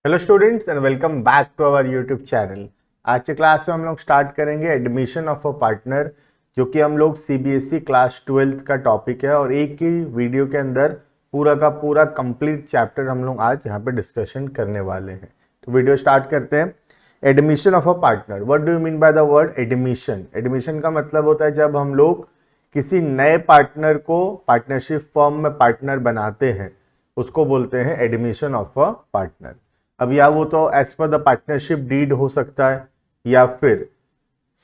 Hello students and welcome back to our YouTube channel. आज के class में हम लोग स्टार्ट करेंगे एडमिशन ऑफ अ पार्टनर, जो कि हम लोग सीबीएसई क्लास 12th का टॉपिक है और एक ही वीडियो के अंदर पूरा का पूरा कंप्लीट चैप्टर हम लोग आज यहाँ पे डिस्कशन करने वाले हैं। तो वीडियो स्टार्ट करते हैं। Admission of a partner, what do you mean by the word admission? Admission का मतलब होता है जब हम लोग किसी नए पार्टनर को पार्टनरशिप फॉर्म में पार्टनर बनाते हैं, उसको बोलते हैं एडमिशन ऑफ अ पार्टनर। अब या वो तो as per the partnership deed हो सकता है, या फिर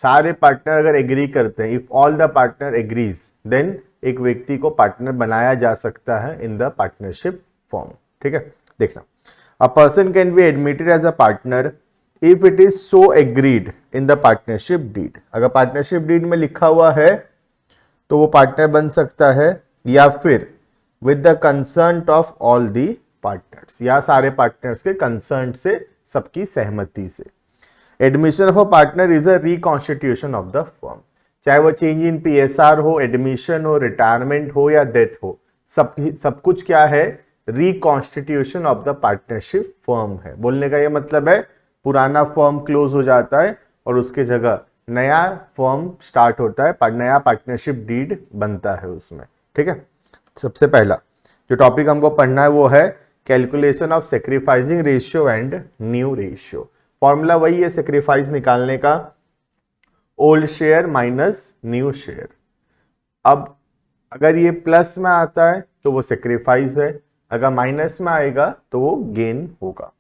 सारे पार्टनर अगर एग्री करते हैं, if all the partner agrees, then एक व्यक्ति को पार्टनर बनाया जा सकता है इन द पार्टनरशिप फॉर्म। ठीक है, देखना, a person can be admitted as a partner if it is so agreed in the partnership deed. अगर पार्टनरशिप डीड में लिखा हुआ है तो वो पार्टनर बन सकता है, या फिर with the concert of all the partners, या सारे पार्टनर्स के कंसर्न से, सबकी सहमति से। Admission of a partner is a reconstitution of the firm. चाहे वो चेंज इन पीएसआर हो, एडमिशन हो, रिटायरमेंट हो या डेथ हो, सब कुछ क्या है? Reconstitution of the partnership firm है। बोलने का ये मतलब है पुराना फर्म क्लोज हो जाता है और उसके जगह नया फर्म स्टार्ट होता है, नया पार्टनरशिप डीड बनता है उसमें। ठीक है, सबसे पहला जो टॉपिक हमको पढ़ना है वो है calculation of sacrificing ratio and new ratio. Formula वही है सेक्रीफाइस निकालने का, old share minus new share. अब अगर ये प्लस में आता है तो वो सेक्रीफाइस है, अगर माइनस में आएगा तो वो गेन होगा।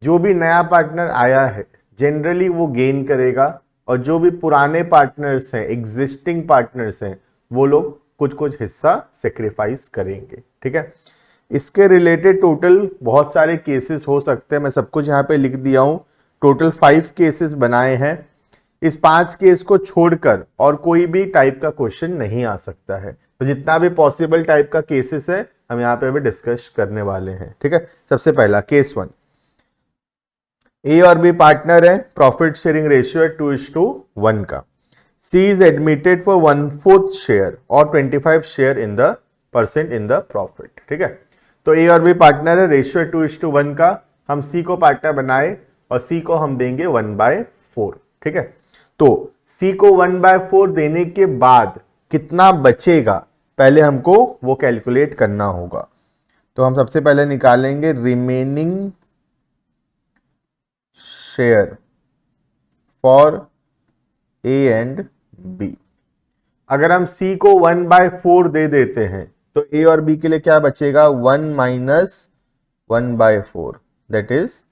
जो भी नया पार्टनर आया है जनरली वो गेन करेगा, और जो भी पुराने पार्टनर्स हैं, एग्जिस्टिंग पार्टनर्स हैं, वो लोग कुछ कुछ हिस्सा सेक्रीफाइस करेंगे। ठीक है, इसके रिलेटेड टोटल बहुत सारे केसेस हो सकते हैं, मैं सब कुछ यहाँ पे लिख दिया हूँ। टोटल 5 केसेस बनाए हैं। इस 5 केस को छोड़कर और कोई भी टाइप का क्वेश्चन नहीं आ सकता है, तो जितना भी पॉसिबल टाइप का केसेस है हम यहाँ पे अभी डिस्कस करने वाले हैं। ठीक है, सबसे पहला केस 1, ए और बी पार्टनर है, प्रॉफिट शेयरिंग रेशियो है 2:1 का। सी इज एडमिटेड फॉर 1/4 शेयर और 25 share in the percent in the profit. ठीक है, तो ए और बी पार्टनर है, रेशियो है 2:1 का। हम सी को पार्टनर बनाए और सी को हम देंगे 1/4। ठीक है, तो सी को 1/4 देने के बाद कितना बचेगा पहले हमको वो कैलकुलेट करना होगा। तो हम सबसे पहले निकालेंगे remaining share for A and B. अगर हम सी को 1/4 दे देते हैं तो ए और बी के लिए क्या बचेगा? 1 माइनस 1/4, दैट इज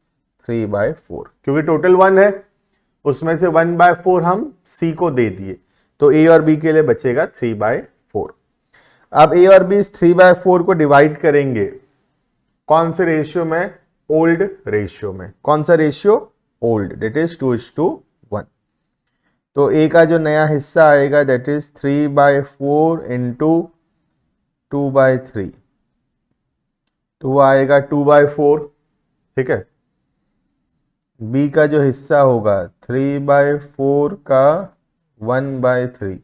3/4। क्योंकि टोटल 1 है, उसमें से 1/4 हम सी को दे दिए, तो ए और बी के लिए बचेगा 3/4। अब ए और बी इस 3/4 को डिवाइड करेंगे कौन से रेशियो में? ओल्ड रेशियो में। कौन सा रेशियो? Old, that is 2:1। तो ए का जो नया हिस्सा आएगा दैट इज 3/4 इंटू 2/3, तो वो आएगा 2/4। ठीक है, बी का जो हिस्सा होगा 3/4 का 1/3,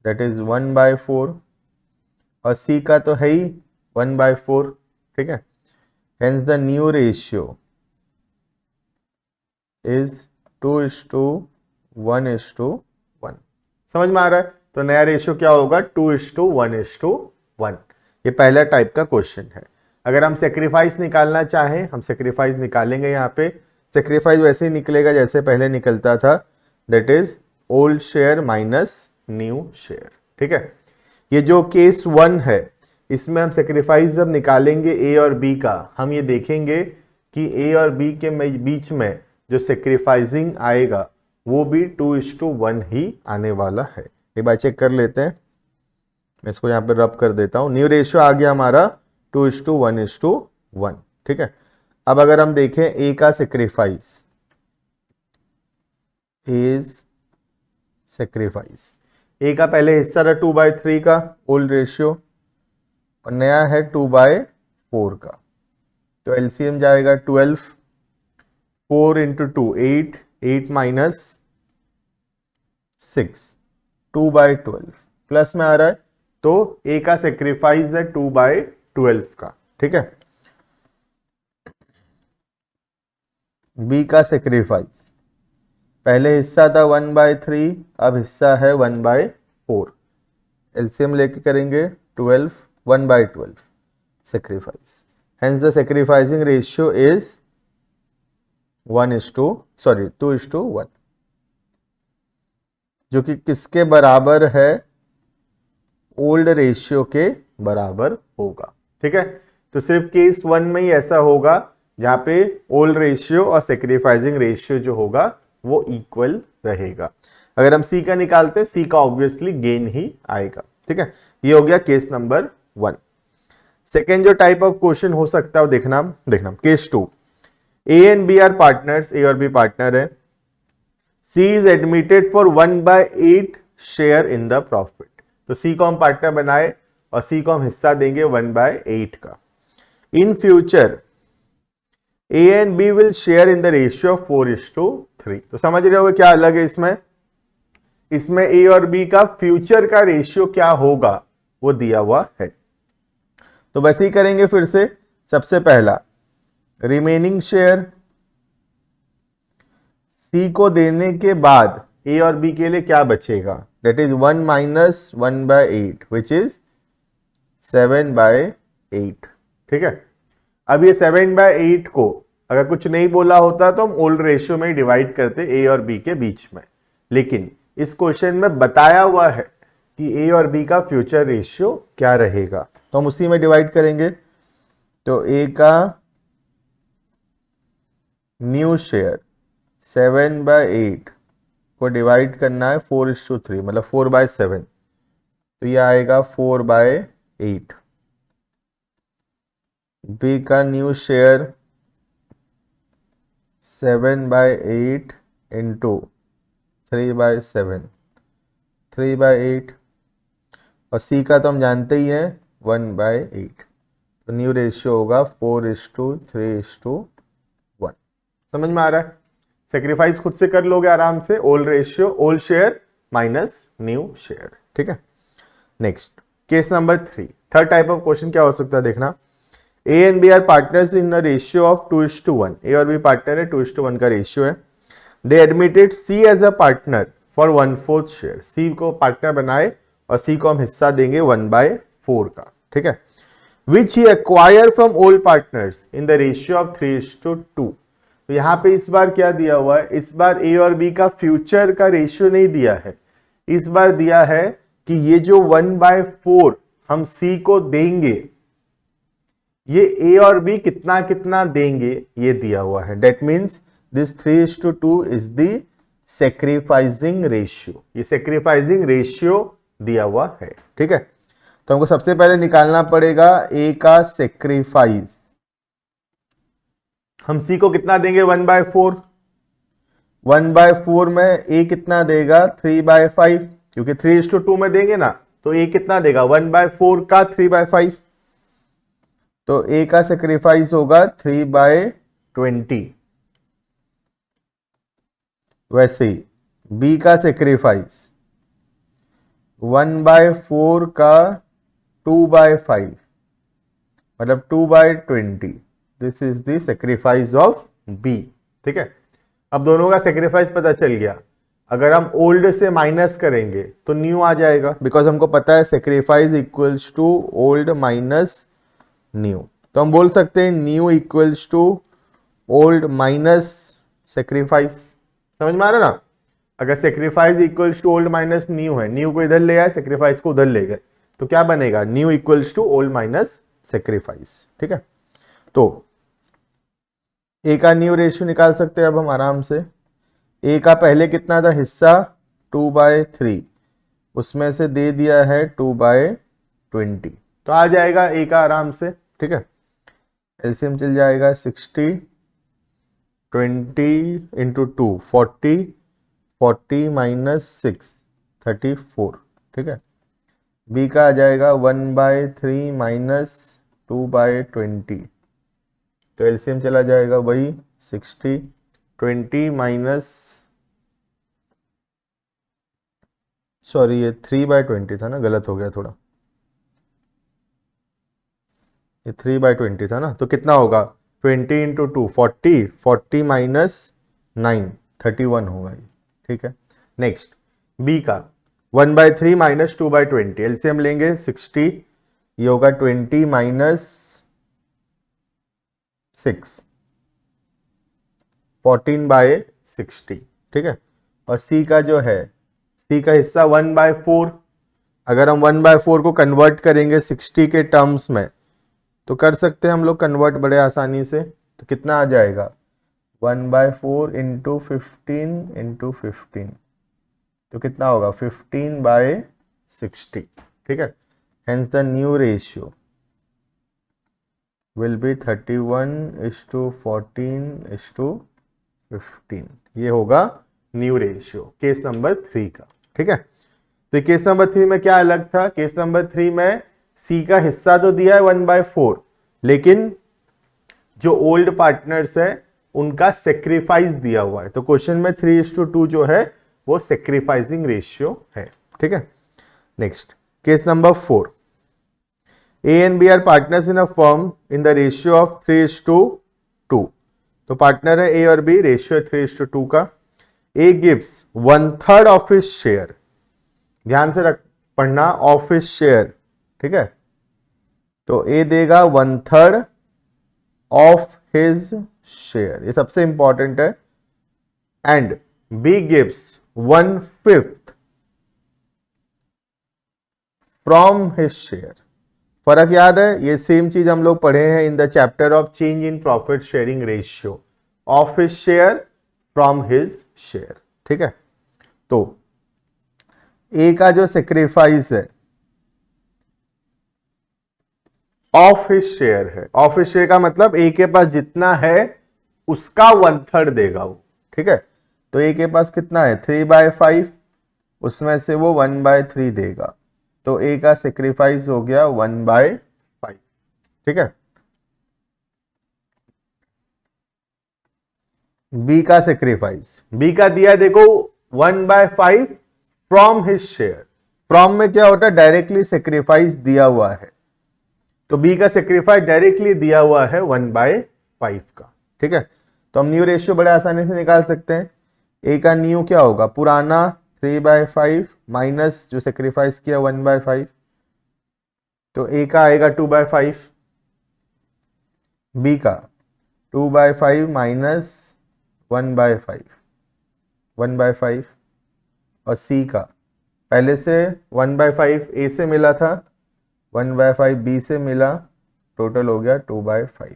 दैट इज 1/4, और सी का तो है ही 1/4। ठीक है, hence the new ratio is 2:1:1। समझ में आ रहा है? तो नया रेशियो क्या होगा? 2:1:1। ये पहला टाइप का क्वेश्चन है। अगर हम सेक्रीफाइस निकालना चाहें, हम सेक्रीफाइस निकालेंगे। यहाँ पे सेक्रीफाइस वैसे ही निकलेगा जैसे पहले निकलता था, that is old share minus new share. ठीक है, ये जो केस 1 है इसमें हम सेक्रीफाइस जब निकालेंगे ए और बी का, हम ये देखेंगे कि ए और बी के बीच में जो सेक्रीफाइसिंग आएगा वो भी 2:1 ही आने वाला है। एक बार चेक कर लेते हैं, मैं इसको यहाँ पे रब कर देता हूँ। न्यू रेशियो आ गया हमारा 2:1:1। ठीक है, अब अगर हम देखें ए का सेक्रीफाइस, इज सेक्रीफाइस, ए का पहले हिस्सा था 2/3 का ओल्ड रेशियो, और नया है 2/4 का। तो एलसीएम जाएगा 12, 4 इंटू 2 8, 8 माइनस 6, 2/12 प्लस में आ रहा है, तो ए का सेक्रीफाइस है 2/12 का। ठीक है, बी का सेक्रीफाइस, पहले हिस्सा था 1/3, अब हिस्सा है 1/4। एलसीएम लेके करेंगे 12, 1/12 sacrifice, hence the sacrificing ratio is 2:1, जो कि किसके बराबर है, ओल्ड रेशियो के बराबर होगा। ठीक है, तो सिर्फ केस 1 में ही ऐसा होगा जहां पे ओल्ड रेशियो और सेक्रीफाइसिंग रेशियो जो होगा वो इक्वल रहेगा। अगर हम सी का निकालते, सी का ऑब्वियसली गेन ही आएगा। ठीक है, ये हो गया केस नंबर 1। सेकेंड जो टाइप ऑफ क्वेश्चन हो सकता है देखना case 2, A and B are partners, A और बी पार्टनर है, C is admitted for 1/8 share in the profit. तो सी को हम पार्टनर बनाए और सी को हम हिस्सा देंगे 1/8 का। In future A and B will share in the ratio of 4:3। तो समझ रहे हो क्या अलग है इसमें, इसमें ए और बी का फ्यूचर का रेशियो क्या होगा वो दिया हुआ है। तो वैसे ही करेंगे फिर से। सबसे पहला रिमेनिंग शेयर, सी को देने के बाद ए और बी के लिए क्या बचेगा, दैट इज 1 - 1/8 विच इज 7/8। ठीक है, अब ये 7/8 को अगर कुछ नहीं बोला होता तो हम ओल्ड रेशियो में डिवाइड करते ए और बी के बीच में, लेकिन इस क्वेश्चन में बताया हुआ है कि ए और बी का फ्यूचर रेशियो क्या रहेगा, तो हम उसी में डिवाइड करेंगे। तो ए का न्यू शेयर 7/8 को डिवाइड करना है 4:3, मतलब 4/7, तो ये आएगा 4/8। बी का न्यू शेयर 7/8 इंटू 3/7, 3/8, और सी का तो हम जानते ही हैं 1/8। तो न्यू रेशियो होगा 4:3:1। समझ में आ रहा है, सेक्रीफाइस खुद से कर लोगे आराम से, old ratio, old share minus new share. ठीक है, next case number 3, third type of question क्या हो सकता है देखना, A and B are partners in a ratio of 2:1। A और बी पार्टनर है, 2:1 का रेशियो है। They admitted C as a partner for 1/4 share. C को पार्टनर बनाए और सी को हम हिस्सा देंगे 1/4 का। ठीक है, which he acquire from old partners in the ratio of 3:2। तो यहां पे इस बार क्या दिया हुआ है, इस बार ए और बी का फ्यूचर का रेशियो नहीं दिया है, इस बार दिया है कि ये जो 1/4 हम सी को देंगे, ये ए और बी कितना कितना देंगे ये दिया हुआ है। That means this 3:2 is the sacrificing ratio, ये सेक्रीफाइसिंग रेशियो दिया हुआ है। ठीक है, तो हमको सबसे पहले निकालना पड़ेगा ए का सेक्रीफाइस। हम सी को कितना देंगे 1/4, 1/4 में ए कितना देगा 3/5, क्योंकि 3:2 में देंगे ना, तो ए कितना देगा 1/4 का 3/5, तो ए का सेक्रीफाइस होगा 3/20। वैसे ही बी का सेक्रीफाइस 1/4 का 2/5, मतलब 2/20। This is the sacrifice of B. ठीक है, अब दोनों का सेक्रीफाइस पता चल गया। अगर हम ओल्ड से माइनस करेंगे तो न्यू आ जाएगा, बिकॉज हमको पता है sacrifice equals to old minus new. तो हम बोल सकते हैं new equals to old minus sacrifice. समझ में आ रहा ना, अगर sacrifice equals to old minus new है, न्यू को इधर ले आए, सेक्रीफाइस को उधर ले गए, तो क्या बनेगा, new equals to old minus sacrifice. ठीक है, तो ए का न्यू रेशियो निकाल सकते हैं अब हम आराम से। ए का पहले कितना था हिस्सा 2/3, उसमें से दे दिया है 2/20, तो आ जाएगा ए का आराम से। ठीक है, एलसीएम चल जाएगा 60, 20 इंटू 2 40, 40 माइनस 6 34। ठीक है, बी का आ जाएगा 1/3 माइनस 2/20, तो एलसीएम चला जाएगा वही 60, 20 माइनस, सॉरी ये 3/20 था ना, गलत हो गया थोड़ा, ये 3/20 था ना, तो कितना होगा 20 इंटू 2 40, 40 माइनस 9 31 होगा ये, ठीक है। नेक्स्ट बी का 1/3 माइनस 2/20, एलसीएम लेंगे 60, ये होगा 20 माइनस 6 14/60, ठीक है। और सी का जो है, सी का हिस्सा 1/4, अगर हम 1/4 को कन्वर्ट करेंगे 60 के टर्म्स में तो कर सकते हैं हम लोग कन्वर्ट बड़े आसानी से। तो कितना आ जाएगा 1/4 इंटू 15 इंटू 15, तो कितना होगा 15/60, ठीक है। Hence the new ratio will be 31:14:15, ये होगा न्यू रेशियो केस नंबर 3 का, ठीक है। तो केस नंबर 3 में क्या अलग था, केस नंबर 3 में सी का हिस्सा तो दिया है 1/4, लेकिन जो ओल्ड पार्टनर्स है उनका सेक्रीफाइस दिया हुआ है। तो क्वेश्चन में 3:2 जो है वो सेक्रीफाइसिंग रेशियो है, ठीक है। Next case number 4, A and B are partners in a firm in the ratio of 3:2। तो पार्टनर है ए और बी, रेशियो 3:2 का। A gives 1/3 of his share, ध्यान से पढ़ना, ऑफ हिज शेयर, ठीक है। तो ए देगा 1/3 ऑफ हिज शेयर, ये सबसे इंपॉर्टेंट है। And B gives 1/5 from his share. फर्क याद है, ये सेम चीज हम लोग पढ़े हैं in the chapter of change in profit sharing ratio, of his share from his share, ठीक है। तो ए का जो सेक्रीफाइस है ऑफ हिज शेयर है, ऑफ हिज शेयर का मतलब ए के पास जितना है उसका 1/3 देगा वो, ठीक है। तो ए के पास कितना है 3/5, उसमें से वो 1/3 देगा, तो ए का सेक्रीफाइस हो गया 1/5, ठीक है। बी का सेक्रीफाइस, बी का दिया देखो 1/5 फ्रॉम हिज शेयर। फ्रॉम में क्या होता है, डायरेक्टली सेक्रीफाइस दिया हुआ है, तो बी का सेक्रीफाइस डायरेक्टली दिया हुआ है 1/5 का, ठीक है। तो हम न्यू रेशियो बड़े आसानी से निकाल सकते हैं। ए का न्यू क्या होगा, पुराना 3/5 माइनस जो सेक्रीफाइस किया 1/5, तो ए का आएगा 2/5, बी का 2/5 माइनस 1/5, 1/5, और सी का पहले से 1/5 ए से मिला था, 1/5 बी से मिला, टोटल हो गया 2/5।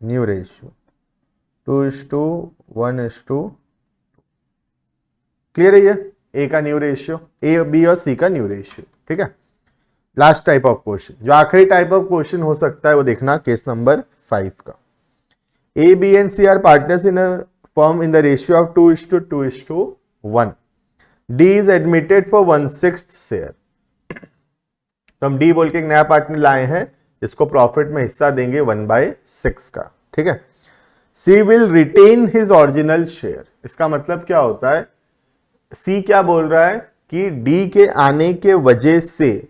New ratio 2:1:2। क्लियर है ये ए का न्यू रेशियो, ए बी और सी का न्यू रेशियो, ठीक है। लास्ट टाइप ऑफ क्वेश्चन, जो आखिरी टाइप ऑफ क्वेश्चन हो सकता है वो देखना, केस नंबर 5 का। A B and C are partners in a firm in the ratio of 2:2:1। D is admitted for 1/6 share. तो हम डी बोल के एक नया पार्टनर लाए हैं जिसको प्रॉफिट में हिस्सा देंगे 1/6 का, ठीक है। C will retain his original share, इसका मतलब क्या होता है, सी क्या बोल रहा है कि डी के आने के वजह से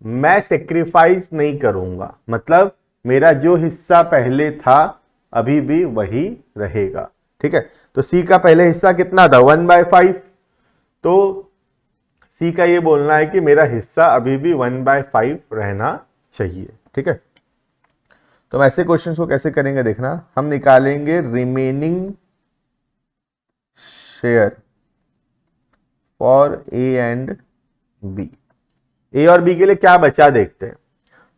मैं सेक्रीफाइस नहीं करूंगा, मतलब मेरा जो हिस्सा पहले था अभी भी वही रहेगा, ठीक है। तो सी का पहले हिस्सा कितना था 1/5, तो सी का ये बोलना है कि मेरा हिस्सा अभी भी 1/5 रहना चाहिए, ठीक है। तो हम ऐसे क्वेश्चंस को कैसे करेंगे देखना, हम निकालेंगे remaining share for A and B. A और बी के लिए क्या बचा देखते हैं।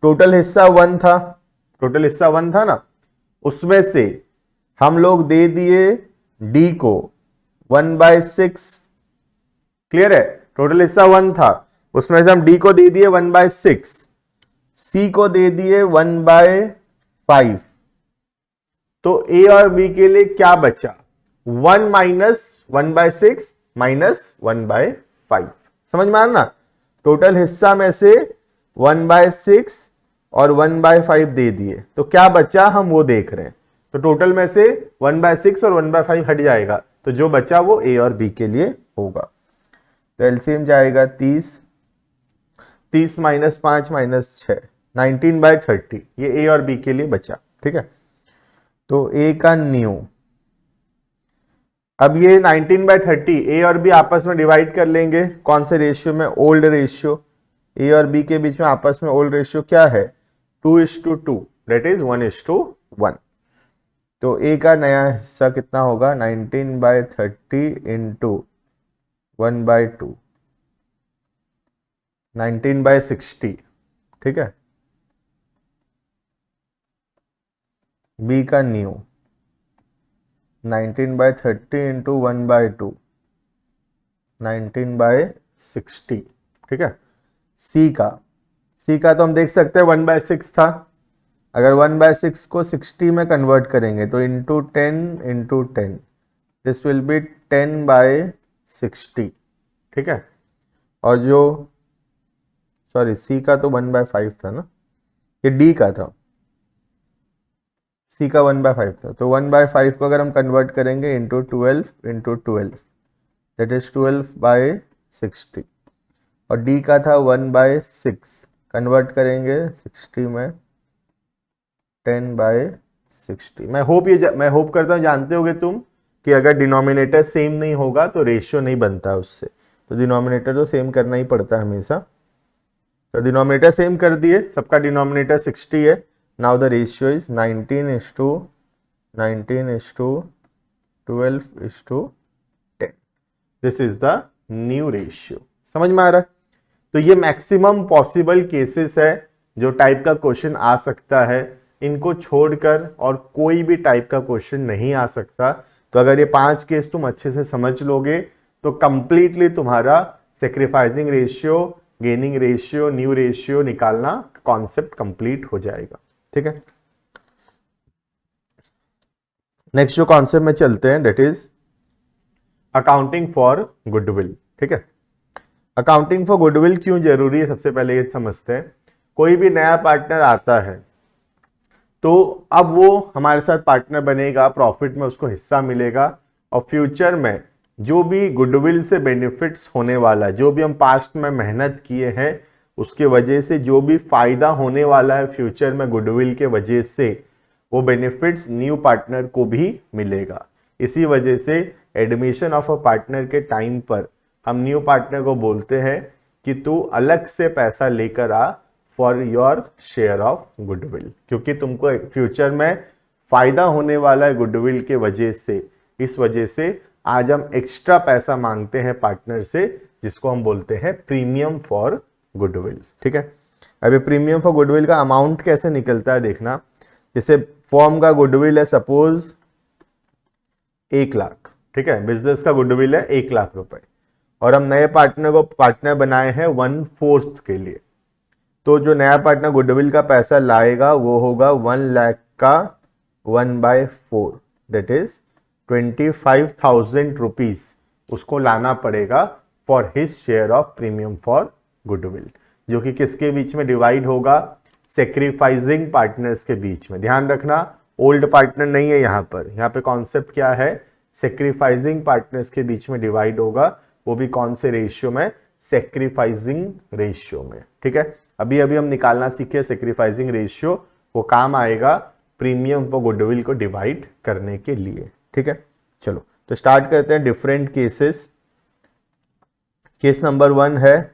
टोटल हिस्सा 1 था, टोटल हिस्सा 1 था ना, उसमें से हम लोग दे दिए डी को 1/6। क्लियर है, टोटल हिस्सा 1 था, उसमें से हम डी को दे दिए 1/6, सी को दे दिए 1/5। तो ए और बी के लिए क्या बचा, 1 माइनस 1/6 माइनस 1/5। समझ में आ रहा ना, टोटल हिस्सा में से 1/6 और 1/5 दे दिए, तो क्या बचा हम वो देख रहे हैं। तो टोटल में से 1/6 और 1/5 हट जाएगा, तो जो बचा वो ए और बी के लिए होगा। तो एलसीएम जाएगा 30, 30 माइनस 5 माइनस 6, 19/30, ये ए और बी के लिए बचा, ठीक है। तो ए का न्यू, अब ये 19/30 ए और बी आपस में डिवाइड कर लेंगे, कौन से रेशियो में, ओल्ड रेशियो। ए और बी के बीच में आपस में ओल्ड रेशियो क्या है, 2:2, दैट इज 1:1। तो ए का नया हिस्सा कितना होगा, 19/30 इंटू 1/2, 19/60, ठीक है। बी का न्यू 19/30 इंटू 1/2, 19/60, ठीक है। सी का तो हम देख सकते हैं 1/6 था, अगर 1/6 को 60 में कन्वर्ट करेंगे तो इंटू 10, दिस विल बी 10/60, ठीक है। और जो सॉरी सी का तो 1/5 था ना, ये डी का था, सी का 1/5 था, तो 1/5 को अगर हम कन्वर्ट करेंगे इंटू 12, दैट इज 12/60। और डी का था 1/6, कन्वर्ट करेंगे 60 में 10/60। मैं होप करता हूँ जानते होगे तुम कि अगर डिनोमिनेटर सेम नहीं होगा तो रेशियो नहीं बनता उससे, तो डिनोमिनेटर तो सेम करना ही पड़ता है हमेशा। तो डिनोमिनेटर सेम कर दिए, सबका डिनोमिनेटर 60 है। Now the ratio is 19:12:10, this is the new ratio. समझ में आ रहा है? तो ये मैक्सिमम पॉसिबल केसेस है जो टाइप का क्वेश्चन आ सकता है, इनको छोड़कर और कोई भी टाइप का क्वेश्चन नहीं आ सकता। तो अगर ये 5 केस तुम अच्छे से समझ लोगे तो कंप्लीटली तुम्हारा sacrificing ratio, gaining ratio, new ratio निकालना कॉन्सेप्ट कंप्लीट हो जाएगा, ठीक है। नेक्स्ट जो कॉन्सेप्ट में चलते हैं that is accounting for goodwill, ठीक है। अकाउंटिंग फॉर गुडविल क्यों जरूरी है, सबसे पहले ये समझते हैं। कोई भी नया पार्टनर आता है तो अब वो हमारे साथ पार्टनर बनेगा, प्रॉफिट में उसको हिस्सा मिलेगा, और फ्यूचर में जो भी गुडविल से बेनिफिट्स होने वाला है, जो भी हम पास्ट में मेहनत किए हैं उसके वजह से जो भी फायदा होने वाला है फ्यूचर में गुडविल के वजह से, वो बेनिफिट्स न्यू पार्टनर को भी मिलेगा। इसी वजह से एडमिशन ऑफ अ पार्टनर के टाइम पर हम न्यू पार्टनर को बोलते हैं कि तू अलग से पैसा लेकर आ for your share of goodwill, क्योंकि तुमको फ्यूचर में फायदा होने वाला है गुडविल के वजह से। इस वजह से आज हम एक्स्ट्रा पैसा मांगते हैं पार्टनर से, जिसको हम बोलते हैं प्रीमियम फॉर गुडविल, ठीक है। अभी प्रीमियम फॉर गुडविल का अमाउंट कैसे निकलता है देखना। जैसे फॉर्म का गुडविल है सपोज 1 लाख, ठीक है, बिजनेस का गुडविल है 1 लाख रुपए, और हम नए पार्टनर को पार्टनर बनाए हैं 1/4 के लिए। तो जो नया पार्टनर गुडविल का पैसा लाएगा वो होगा 1 लाख का 1/4, दैट इज 25,000 रुपीज उसको लाना पड़ेगा for his share of premium for goodwill, जो कि किसके बीच में डिवाइड होगा, सेक्रीफाइसिंग पार्टनर्स के बीच में। ध्यान रखना ओल्ड पार्टनर नहीं है यहाँ पे कॉन्सेप्ट क्या है, सेक्रीफाइसिंग पार्टनर्स के बीच में डिवाइड होगा, वो भी कौन से रेशियो में, सेक्रीफाइसिंग रेशियो में, ठीक है। अभी हम निकालना सीखे सेक्रीफाइसिंग रेशियो, वो काम आएगा प्रीमियम फॉर गुडविल को डिवाइड करने के लिए, ठीक है। चलो तो स्टार्ट करते हैं डिफरेंट केसेस। केस नंबर 1 है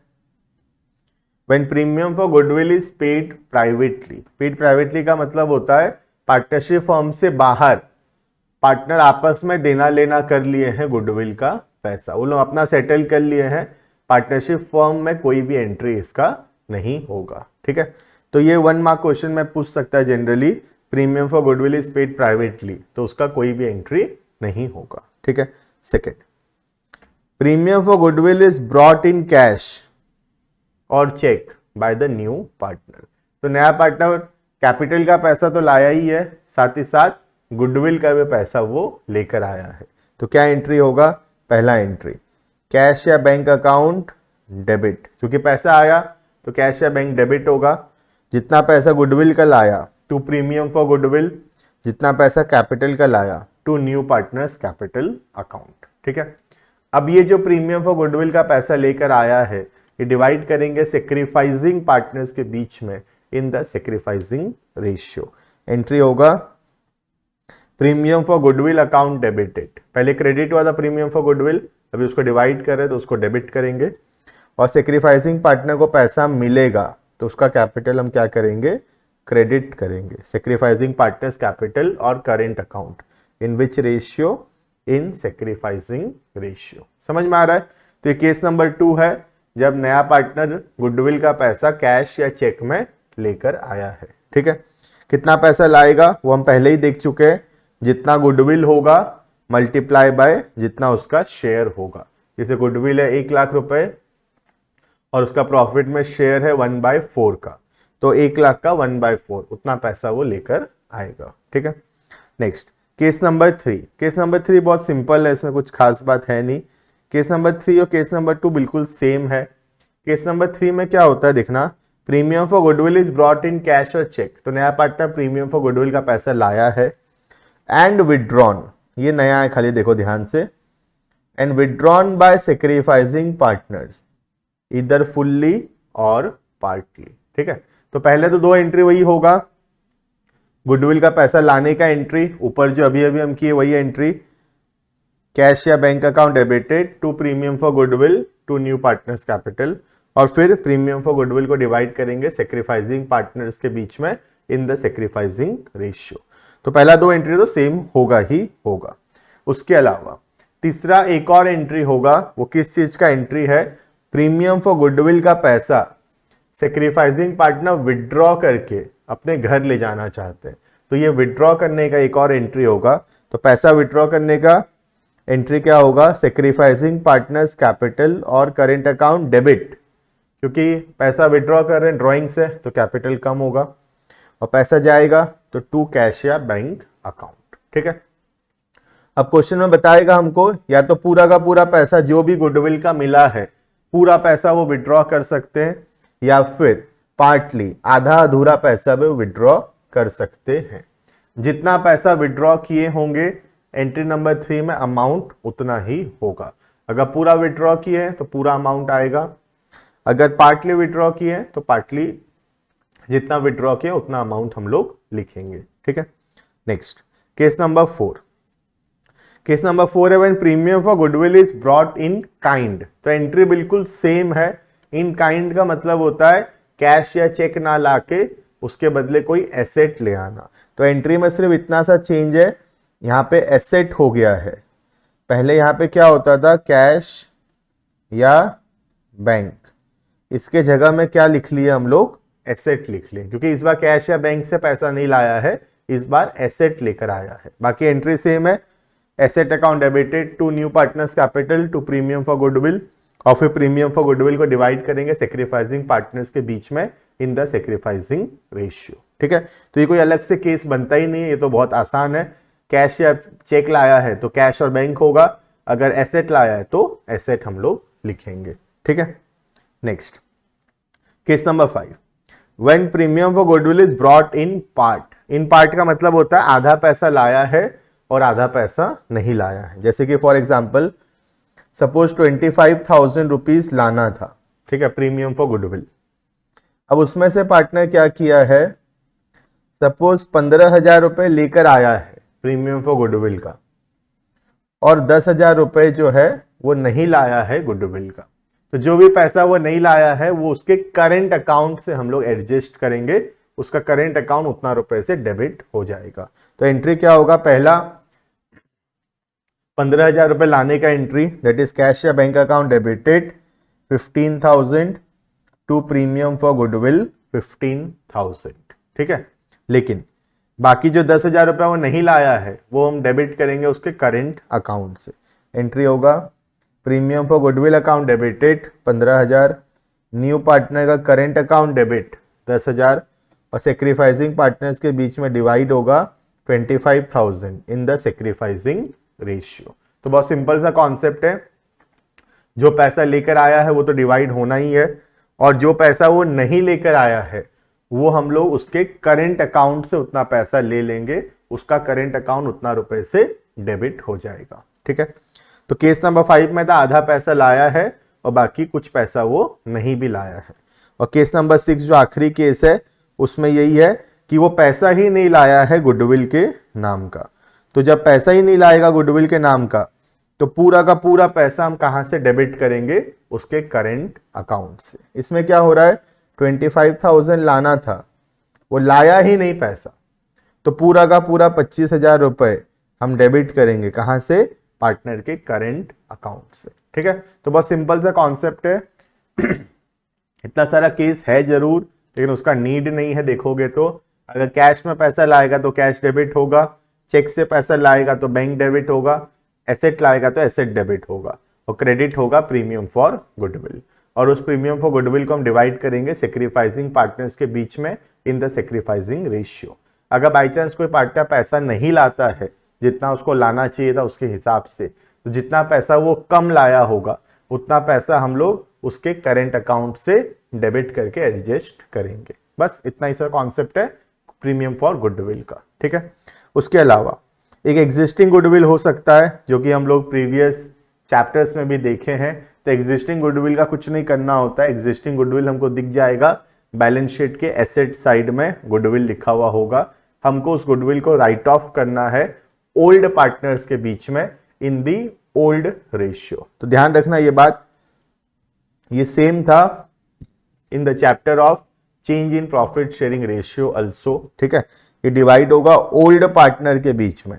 when premium for goodwill is paid privately. Paid privately का मतलब होता है पार्टनरशिप फर्म से बाहर पार्टनर आपस में देना लेना कर लिए हैं गुडविल का पैसा, वो लोग अपना सेटल कर लिए हैं, पार्टनरशिप फर्म में कोई भी एंट्री इसका नहीं होगा, ठीक है। तो ये 1 मार्क क्वेश्चन में पूछ सकता है generally, premium for goodwill is paid privately, तो उसका कोई भी एंट्री नहीं होगा, ठीक है। Second, premium for goodwill is brought in cash और cheque by the new partner. तो नया पार्टनर कैपिटल का पैसा तो लाया ही है, साथ ही साथ गुडविल का भी पैसा वो लेकर आया है। तो क्या एंट्री होगा, पहला एंट्री कैश या बैंक अकाउंट डेबिट, क्योंकि पैसा आया तो कैश या बैंक डेबिट होगा। जितना पैसा गुडविल का लाया टू प्रीमियम फॉर गुडविल, जितना पैसा कैपिटल का लाया to new partners capital account, ठीक है। अब ये जो प्रीमियम फॉर गुडविल का पैसा लेकर आया है ये डिवाइड करेंगे सेक्रीफाइसिंग पार्टनर्स के बीच में in the sacrificing ratio. Entry होगा premium for goodwill account debited, पहले क्रेडिट हुआ था प्रीमियम फॉर गुडविल, अभी उसको डिवाइड करें तो उसको डेबिट करेंगे, और सेक्रीफाइसिंग पार्टनर को पैसा मिलेगा तो उसका कैपिटल हम क्या करेंगे, क्रेडिट करेंगे। सेक्रीफाइसिंग पार्टनर्स कैपिटल और current account in which ratio, in sacrificing ratio. समझ में आ रहा है? तो ये केस नंबर 2 है, जब नया पार्टनर गुडविल का पैसा कैश या चेक में लेकर आया है। ठीक है, कितना पैसा लाएगा वो हम पहले ही देख चुके हैं, जितना गुडविल होगा मल्टीप्लाई बाय जितना उसका शेयर होगा। जैसे गुडविल है 1 लाख रुपए और उसका प्रॉफिट में शेयर है 1/4 का, तो 1 लाख का 1/4 उतना पैसा वो लेकर आएगा। ठीक है, next case number 3। Case number 3 बहुत सिंपल है, इसमें कुछ खास बात है नहीं। केस नंबर 3 और केस नंबर 2 बिल्कुल सेम है। केस नंबर 3 में क्या होता है देखना, premium for goodwill is brought in cash और चेक, तो नया पार्टनर प्रीमियम फॉर गुडविल का पैसा लाया है, एंड विड्रॉन, ये नया है खाली देखो ध्यान से, and withdrawn bye sacrificing partners इधर फुल्ली और पार्टली। ठीक है, तो पहले तो 2 एंट्री वही होगा, गुडविल का पैसा लाने का एंट्री, ऊपर जो अभी अभी हम किए वही एंट्री, कैश या bank account debited to premium for goodwill to new partners capital, और फिर प्रीमियम फॉर गुडविल को डिवाइड करेंगे सेक्रीफाइसिंग पार्टनर्स के बीच में इन द सेक्रीफाइसिंग रेशियो। तो पहला 2 एंट्री तो सेम होगा ही होगा। उसके अलावा तीसरा एक और एंट्री होगा, वो किस चीज का एंट्री है, प्रीमियम फॉर गुडविल का पैसा सेक्रीफाइसिंग पार्टनर विड्रॉ करके अपने घर ले जाना चाहते हैं, तो ये विड्रॉ करने का एक और एंट्री होगा। तो पैसा विड्रॉ करने का एंट्री क्या होगा, सेक्रीफाइसिंग पार्टनर्स कैपिटल और करेंट अकाउंट डेबिट, क्योंकि पैसा विड्रॉ कर रहे हैं ड्रॉइंग से तो कैपिटल कम होगा, और पैसा जाएगा तो टू कैश या बैंक अकाउंट। ठीक है, अब क्वेश्चन में बताएगा हमको या तो पूरा का पूरा पैसा जो भी गुडविल का मिला है पूरा पैसा वो विड्रॉ कर सकते हैं, या फिर पार्टली आधा अधूरा पैसा भी विड्रॉ कर सकते हैं। जितना पैसा विड्रॉ किए होंगे एंट्री नंबर 3 में अमाउंट उतना ही होगा। अगर पूरा विड्रॉ किए हैं तो पूरा अमाउंट आएगा, अगर पार्टली विड्रॉ किए हैं तो पार्टली जितना विड्रॉ किया उतना अमाउंट हम लोग लिखेंगे। ठीक है, next case number 4। Case number 4 है when premium for goodwill is brought in kind, तो एंट्री बिल्कुल सेम है। इन काइंड का मतलब होता है कैश या चेक ना लाके उसके बदले कोई एसेट ले आना, तो एंट्री में सिर्फ इतना सा चेंज है, यहाँ पे एसेट हो गया है। पहले यहाँ पे क्या होता था, कैश या बैंक, इसके जगह में क्या लिख लिया हम लोग, एसेट लिख लिए, क्योंकि इस बार कैश या बैंक से पैसा नहीं लाया है, इस बार एसेट लेकर आया है। बाकी एंट्री सेम है, asset account debited to new partners capital to premium for goodwill, और फिर प्रीमियम फॉर गुडविल को डिवाइड करेंगे सेक्रीफाइसिंग पार्टनर्स के बीच में इन द सेक्रीफाइसिंग रेशियो। ठीक है, तो ये कोई अलग से केस बनता ही नहीं है, ये तो बहुत आसान है। कैश या चेक लाया है तो कैश और बैंक होगा, अगर एसेट लाया है तो एसेट हम लोग लिखेंगे। ठीक है, next case number 5 when premium for goodwill is brought in part. In part का मतलब होता है आधा पैसा लाया है और आधा पैसा नहीं लाया है। जैसे कि फॉर एग्जाम्पल सपोज 25,000 रुपीज लाना था, ठीक है, प्रीमियम फॉर गुडविल। अब उसमें से पार्टनर क्या किया है, सपोज 15,000 रुपए लेकर आया है प्रीमियम फॉर गुडविल का, और 10,000 रुपए जो है वो नहीं लाया है गुडविल का। तो जो भी पैसा वो नहीं लाया है वो उसके करेंट अकाउंट से हम लोग एडजस्ट करेंगे, उसका करेंट अकाउंट उतना रुपए से डेबिट हो जाएगा। तो एंट्री क्या होगा, पहला 15,000 रुपए लाने का एंट्री, दैट इज कैश या bank account debited 15,000 to premium for goodwill 15,000। ठीक है, लेकिन बाकी जो 10,000 रुपए वो नहीं लाया है वो हम डेबिट करेंगे उसके करेंट अकाउंट से। एंट्री होगा premium for goodwill account debited 15,000, new partner का करेंट अकाउंट डेबिट 10,000, और सेक्रीफाइसिंग पार्टनर्स के बीच में डिवाइड होगा 25,000 इन द सेक्रीफाइसिंग रेशियो। तो बहुत सिंपल सा कॉन्सेप्ट है, जो पैसा लेकर आया है वो तो डिवाइड होना ही है, और जो पैसा वो नहीं लेकर आया है वो हम लोग उसके करेंट अकाउंट से उतना पैसा ले लेंगे, उसका करेंट अकाउंट उतना रुपए से डेबिट हो जाएगा। ठीक है, तो केस नंबर 5 में था आधा पैसा लाया है और बाकी कुछ पैसा वो नहीं भी लाया है। और केस नंबर 6 जो आखिरी केस है उसमें यही है कि वो पैसा ही नहीं लाया है गुडविल के नाम का। तो जब पैसा ही नहीं लाएगा गुडविल के नाम का, तो पूरा का पूरा पैसा हम कहां से डेबिट करेंगे? उसके करेंट अकाउंट से। इसमें क्या हो रहा है, 25,000 लाना था, वो लाया ही नहीं पैसा, तो पूरा का पूरा 25,000 रुपए हम डेबिट करेंगे कहां से? पार्टनर के करेंट अकाउंट से। ठीक है, तो बहुत सिंपल सा कॉन्सेप्ट है। इतना सारा केस है जरूर, लेकिन उसका नीड नहीं है। देखोगे तो अगर कैश में पैसा लाएगा तो कैश डेबिट होगा, चेक से पैसा लाएगा तो बैंक डेबिट होगा, एसेट लाएगा तो एसेट डेबिट होगा, और क्रेडिट होगा प्रीमियम फॉर गुडविल। और उस प्रीमियम फॉर गुडविल को हम डिवाइड करेंगे सेक्रीफाइसिंग पार्टनर्स के बीच में इन द सेक्रीफाइसिंग रेशियो। अगर बाई चांस कोई पार्टनर पैसा नहीं लाता है जितना उसको लाना चाहिए था उसके हिसाब से, तो जितना पैसा वो कम लाया होगा उतना पैसा हम लोग उसके करेंट अकाउंट से डेबिट करके एडजस्ट करेंगे। बस इतना ही सा कॉन्सेप्ट है प्रीमियम फॉर गुडविल का। ठीक है, उसके अलावा एक एग्जिस्टिंग गुडविल हो सकता है, जो कि हम लोग प्रीवियस चैप्टर्स में भी देखे हैं। तो एग्जिस्टिंग गुडविल का कुछ नहीं करना होता है। एग्जिस्टिंग गुडविल हमको दिख जाएगा बैलेंस शीट के एसेट साइड में गुडविल लिखा हुआ होगा। हमको उस गुडविल को राइट ऑफ करना है ओल्ड पार्टनर्स के बीच में इन दी ओल्ड रेशियो। तो ध्यान रखना ये बात, ये सेम था in the chapter of change in profit sharing ratio also. ठीक है, ये डिवाइड होगा ओल्ड पार्टनर के बीच में,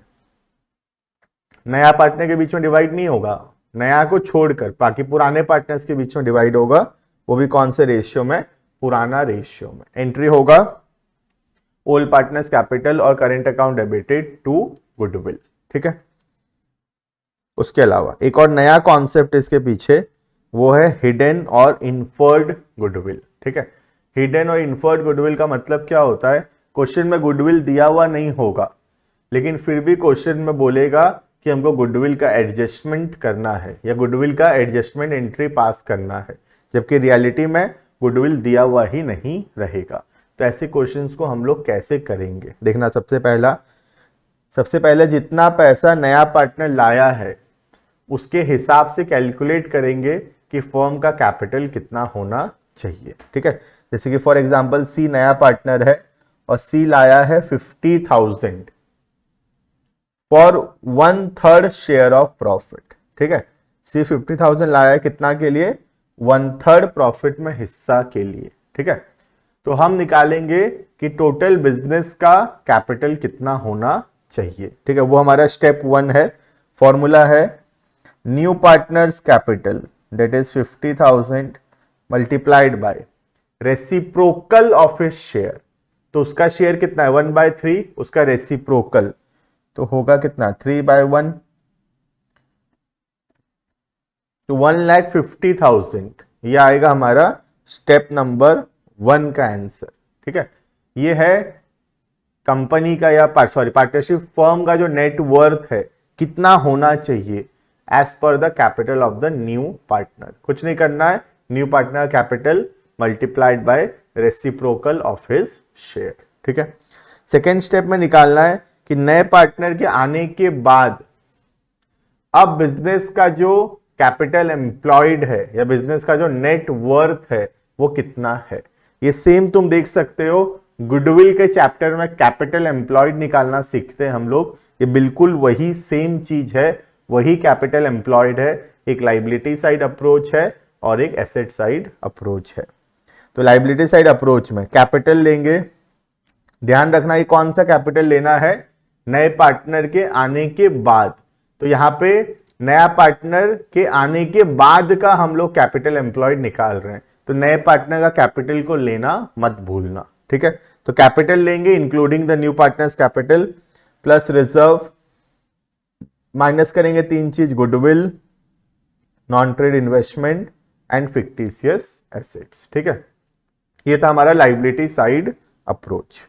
नया पार्टनर के बीच में डिवाइड नहीं होगा। नया को छोड़कर बाकी पुराने पार्टनर्स के बीच में डिवाइड होगा, वो भी कौन से रेशियो में? पुराना रेशियो में। एंट्री होगा ओल्ड पार्टनर्स कैपिटल और current account debited to goodwill. ठीक है, उसके अलावा एक और नया कॉन्सेप्ट इसके पीछे, वो है हिडन और इन्फर्ड गुडविल। ठीक है, हिडन और इन्फर्ड गुडविल का मतलब क्या होता है? क्वेश्चन में गुडविल दिया हुआ नहीं होगा, लेकिन फिर भी क्वेश्चन में बोलेगा कि हमको गुडविल का एडजस्टमेंट करना है या गुडविल का एडजस्टमेंट एंट्री पास करना है, जबकि रियलिटी में गुडविल दिया हुआ ही नहीं रहेगा। तो ऐसे क्वेश्चंस को हम लोग कैसे करेंगे? देखना, सबसे पहले जितना पैसा नया पार्टनर लाया है उसके हिसाब से कैलकुलेट करेंगे कि फर्म का कैपिटल कितना होना चाहिए। ठीक है, जैसे कि फॉर एग्जांपल सी नया पार्टनर है और सी लाया है 50,000 फॉर 1/3 शेयर ऑफ प्रॉफिट। ठीक है, सी 50,000 लाया है कितना के लिए? 1/3 प्रॉफिट में हिस्सा के लिए। ठीक है, तो हम निकालेंगे कि टोटल बिजनेस का कैपिटल कितना होना चाहिए। ठीक है, वो हमारा स्टेप 1 है। फॉर्मूला है new partners capital that is 50,000 multiplied by reciprocal of his share. तो उसका शेयर कितना है? 1/3, उसका रेसिप्रोकल तो होगा कितना? 3/1, तो 1,50,000 ये आएगा हमारा स्टेप नंबर 1 का आंसर। ठीक है, ये है कंपनी का या पार्टनरशिप फर्म का जो नेट वर्थ है कितना होना चाहिए as per the capital of the new partner. कुछ नहीं करना है, new partner capital multiplied by reciprocal of his share. ठीक है, सेकेंड स्टेप में निकालना है कि नए पार्टनर के आने के बाद अब बिजनेस का जो कैपिटल एम्प्लॉयड है या बिजनेस का जो नेट वर्थ है वो कितना है। ये सेम तुम देख सकते हो गुडविल के चैप्टर में कैपिटल एम्प्लॉयड निकालना सीखते हैं हम लोग। ये बिल्कुल वही सेम चीज है, वही कैपिटल एम्प्लॉयड है। एक लाइबिलिटी साइड अप्रोच है और एक एसेट साइड अप्रोच है। तो लाइबिलिटी साइड अप्रोच में कैपिटल लेंगे। ध्यान रखना ये कौन सा कैपिटल लेना है? नए पार्टनर के आने के बाद। तो यहां पे नया पार्टनर के आने के बाद का हम लोग कैपिटल एम्प्लॉयड निकाल रहे हैं, तो नए पार्टनर का कैपिटल को लेना मत भूलना। ठीक है, तो कैपिटल लेंगे including the new partners capital plus reserve, minus करेंगे 3 चीज, goodwill, non trade investment and fictitious assets. ठीक है, ये था हमारा लाइबिलिटी साइड अप्रोच।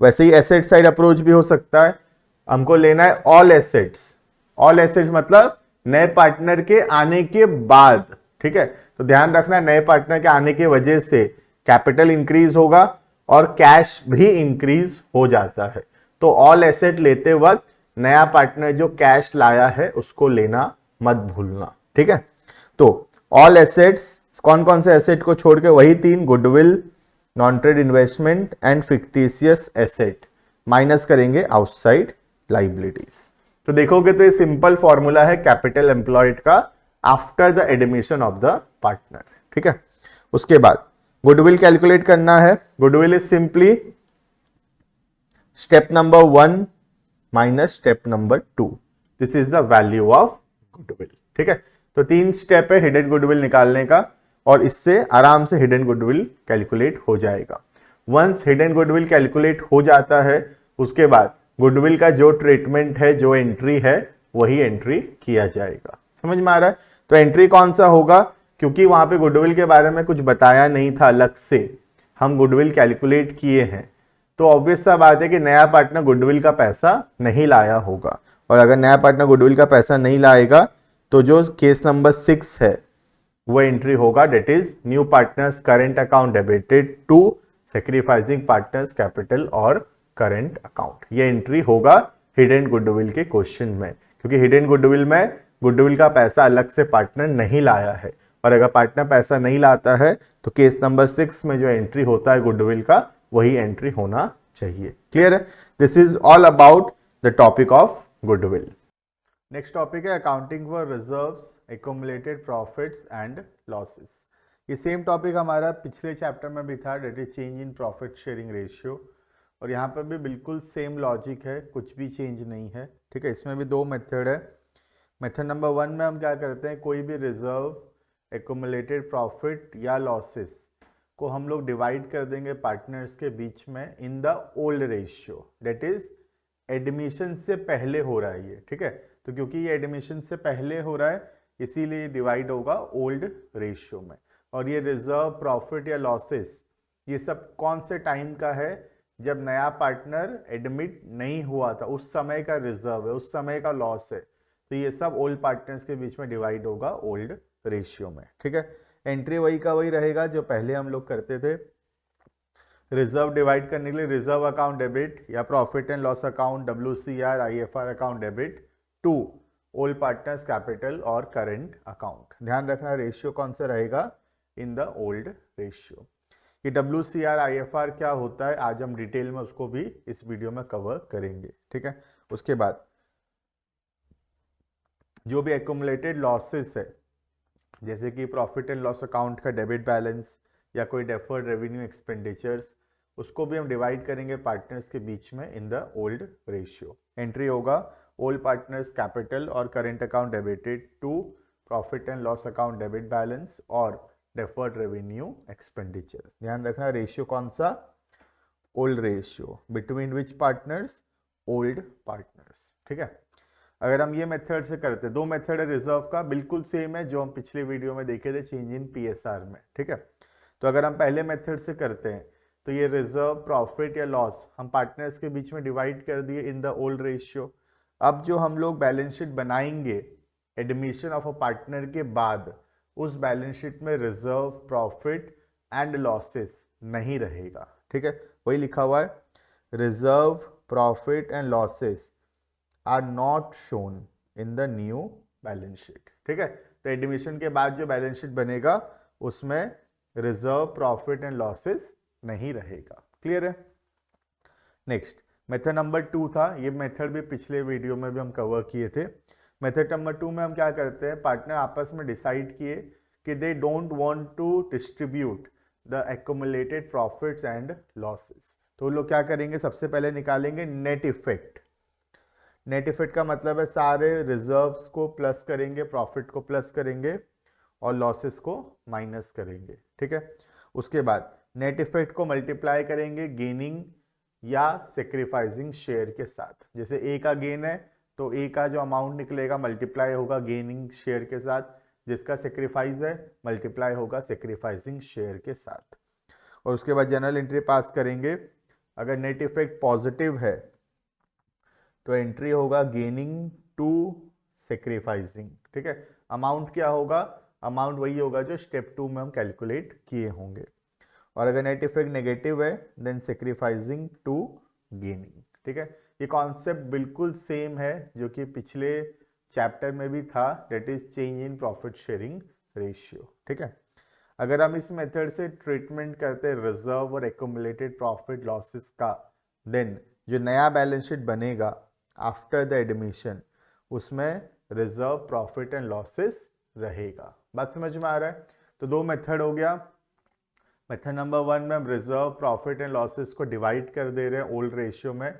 वैसे ही एसेट साइड अप्रोच भी हो सकता है। हमको लेना है ऑल एसेट्स। ऑल एसेट्स मतलब नए पार्टनर के आने के बाद। ठीक है, तो ध्यान रखना नए पार्टनर के आने की वजह से कैपिटल इंक्रीज होगा और कैश भी इंक्रीज हो जाता है। तो ऑल एसेट लेते वक्त नया पार्टनर जो कैश लाया है उसको लेना मत भूलना। ठीक है, तो ऑल एसेट्स कौन कौन से एसेट को छोड़ के? वही 3, goodwill, non trade investment and fictitious asset minus करेंगे आउटसाइड लाइबिलिटीज। तो देखोगे तो ये सिंपल फॉर्मूला है कैपिटल एम्प्लॉयड का after the admission of the partner. ठीक है, उसके बाद गुडविल कैलकुलेट करना है। Goodwill is simply step number 1 minus step number 2, this is the value of goodwill. ठीक है, तो 3 स्टेप है हिडन गुडविल निकालने का और इससे आराम से हिडन गुडविल कैलकुलेट हो जाएगा। वंस हिडन गुडविल कैलकुलेट हो जाता है उसके बाद गुडविल का जो ट्रीटमेंट है, जो एंट्री है, वही एंट्री किया जाएगा। समझ में आ रहा है? तो एंट्री कौन सा होगा, क्योंकि वहां पे गुडविल के बारे में कुछ बताया नहीं था अलग से, हम गुडविल कैलकुलेट किए हैं, तो ऑब्वियस सा बात है कि नया पार्टनर गुडविल का पैसा नहीं लाया होगा। और अगर नया पार्टनर गुडविल का पैसा नहीं लाएगा तो जो केस नंबर 6 है वो एंट्री होगा, that is new partners current account debited to sacrificing partners capital और करेंट अकाउंट। ये एंट्री होगा हिडन गुडविल के क्वेश्चन में, क्योंकि हिडन गुडविल में गुडविल का पैसा अलग से पार्टनर नहीं लाया है। और अगर पार्टनर पैसा नहीं लाता है तो केस नंबर 6 में जो एंट्री होता है गुडविल का, वही एंट्री होना चाहिए। क्लियर है? This is all about the topic of goodwill. Next topic है accounting for reserves, accumulated profits and losses. ये सेम टॉपिक हमारा पिछले चैप्टर में भी था, that is change in profit sharing ratio, और यहाँ पर भी बिल्कुल सेम लॉजिक है, कुछ भी चेंज नहीं है। ठीक है, इसमें भी 2 मेथड है। मेथड नंबर 1 में हम क्या करते हैं, कोई भी रिजर्व, एक्युमुलेटेड प्रॉफिट या लॉसेस को हम लोग डिवाइड कर देंगे पार्टनर्स के बीच में in the old ratio, that is admission से पहले हो रहा है ये। ठीक है, तो क्योंकि ये एडमिशन से पहले हो रहा है इसीलिए डिवाइड होगा ओल्ड रेशियो में। और ये रिजर्व, प्रॉफिट या लॉसेस, ये सब कौन से टाइम का है, जब नया पार्टनर एडमिट नहीं हुआ था उस समय का रिजर्व है, उस समय का लॉस है। तो ये सब ओल्ड पार्टनर्स के बीच में डिवाइड होगा ओल्ड रेशियो में। ठीक है, एंट्री वही का वही रहेगा जो पहले हम लोग करते थे। रिजर्व डिवाइड करने के लिए रिजर्व अकाउंट डेबिट या profit and loss account WCR IFR account debit to old partners capital और करंट अकाउंट। ध्यान रखना रेशियो कौन सा रहेगा, इन द ओल्ड रेशियो। ये WCR IFR क्या होता है आज हम डिटेल में उसको भी इस वीडियो में कवर करेंगे। ठीक है, उसके बाद जो भी एक्युमुलेटेड लॉसेस है, जैसे कि प्रॉफिट एंड लॉस अकाउंट का डेबिट बैलेंस या कोई डेफर्ड रेवेन्यू एक्सपेंडिचर्स, उसको भी हम डिवाइड करेंगे पार्टनर्स के बीच में in the old ratio. Entry होगा ओल्ड पार्टनर्स कैपिटल और current account debited to profit and loss account debit balance और डेफर्ड रेवेन्यू एक्सपेंडिचर। ध्यान रखना रेशियो कौन सा, old ratio, between which partners, old partners. ठीक है, अगर हम ये मेथड से करते, 2 मेथड है रिजर्व का, बिल्कुल सेम है जो हम पिछले वीडियो में देखे थे चेंज इन PSR में। ठीक है, तो अगर हम पहले मेथड से करते हैं तो ये रिजर्व, प्रॉफिट या लॉस हम पार्टनर्स के बीच में डिवाइड कर दिए इन द ओल्ड रेशियो। अब जो हम लोग बैलेंस शीट बनाएंगे एडमिशन ऑफ अ पार्टनर के बाद, उस बैलेंस शीट में रिजर्व, प्रॉफिट एंड लॉसेस नहीं रहेगा। ठीक है, वही लिखा हुआ है, reserve, profit and losses are not shown in the new balance sheet. ठीक है, तो एडमिशन के बाद जो बैलेंस शीट बनेगा उसमें रिजर्व, प्रॉफिट एंड लॉसेस नहीं रहेगा। क्लियर है? नेक्स्ट मेथड नंबर 2 था, ये मेथड भी पिछले वीडियो में भी हम कवर किए थे। मेथड नंबर 2 में हम क्या करते हैं, पार्टनर आपस में डिसाइड किए कि they don't want to distribute the accumulated profits and losses, तो लोग क्या करेंगे, सबसे पहले निकालेंगे नेट इफेक्ट। नेट इफेक्ट का मतलब है सारे रिजर्व्स को प्लस करेंगे, प्रॉफिट को प्लस करेंगे और लॉसेस को माइनस करेंगे। ठीक है, उसके बाद नेट इफेक्ट को मल्टीप्लाई करेंगे गेनिंग या सेक्रीफाइसिंग शेयर के साथ। जैसे ए का गेन है तो ए का जो अमाउंट निकलेगा मल्टीप्लाई होगा गेनिंग शेयर के साथ, जिसका सेक्रीफाइस है मल्टीप्लाई होगा सेक्रीफाइसिंग शेयर के साथ। और उसके बाद जनरल एंट्री पास करेंगे। अगर नेट इफेक्ट पॉजिटिव है तो एंट्री होगा गेनिंग टू सेक्रीफाइसिंग। ठीक है, अमाउंट क्या होगा, अमाउंट वही होगा जो स्टेप 2 में हम कैलकुलेट किए होंगे। और अगर नेट इफेक्ट नेगेटिव है देन सेक्रीफाइसिंग टू गेनिंग। ठीक है, ये कॉन्सेप्ट बिल्कुल सेम है जो कि पिछले चैप्टर में भी था, that is change in profit sharing ratio. ठीक है, अगर हम इस मेथड से ट्रीटमेंट करते रिजर्व और एक्यूमुलेटेड प्रॉफिट लॉसेस का, देन जो नया बैलेंस शीट बनेगा आफ्टर द एडमिशन उसमें रिजर्व प्रॉफिट एंड लॉसेस रहेगा। बात समझ में आ रहा है? तो दो मेथड हो गया। मेथड नंबर 1 में हम रिजर्व प्रॉफिट एंड लॉसेस को डिवाइड कर दे रहे हैं ओल्ड रेशियो में,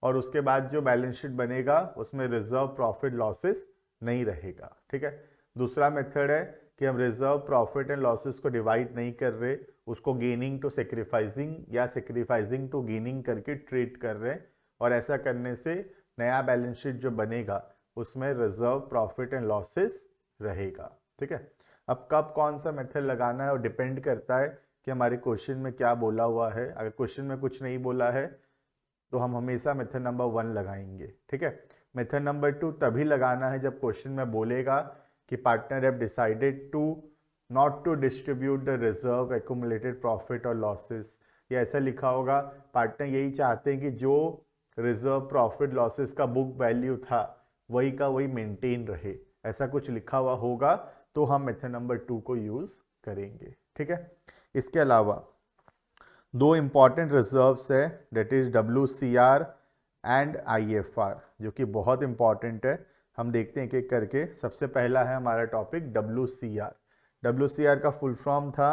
और उसके बाद जो बैलेंस शीट बनेगा उसमें रिजर्व प्रॉफिट लॉसेस नहीं रहेगा। ठीक है। दूसरा मेथड है कि हम रिजर्व प्रॉफिट एंड लॉसेस को डिवाइड नहीं कर रहे, उसको गेनिंग टू सेक्रीफाइसिंग या सेक्रीफाइसिंग टू गेनिंग करके ट्रीट कर रहे हैं, और ऐसा करने से नया बैलेंस शीट जो बनेगा उसमें रिजर्व प्रॉफिट एंड लॉसेस रहेगा। ठीक है। अब कब कौन सा मेथड लगाना है और डिपेंड करता है कि हमारे क्वेश्चन में क्या बोला हुआ है। अगर क्वेश्चन में कुछ नहीं बोला है तो हम हमेशा मेथड नंबर 1 लगाएंगे। ठीक है। मेथड नंबर 2 तभी लगाना है जब क्वेश्चन में बोलेगा कि partner have decided to not to distribute the reserve accumulated profit और लॉसेस, या ऐसा लिखा होगा पार्टनर यही चाहते हैं कि जो रिजर्व प्रॉफिट लॉसेस का बुक वैल्यू था वही का वही मेंटेन रहे, ऐसा कुछ लिखा हुआ होगा तो हम मेथड नंबर 2 को यूज करेंगे। ठीक है। इसके अलावा दो इंपॉर्टेंट रिजर्व्स है, that is WCR and IFR, जो कि बहुत इंपॉर्टेंट है। हम देखते हैं एक एक करके। सबसे पहला है हमारा टॉपिक WCR। WCR का फुल फॉर्म था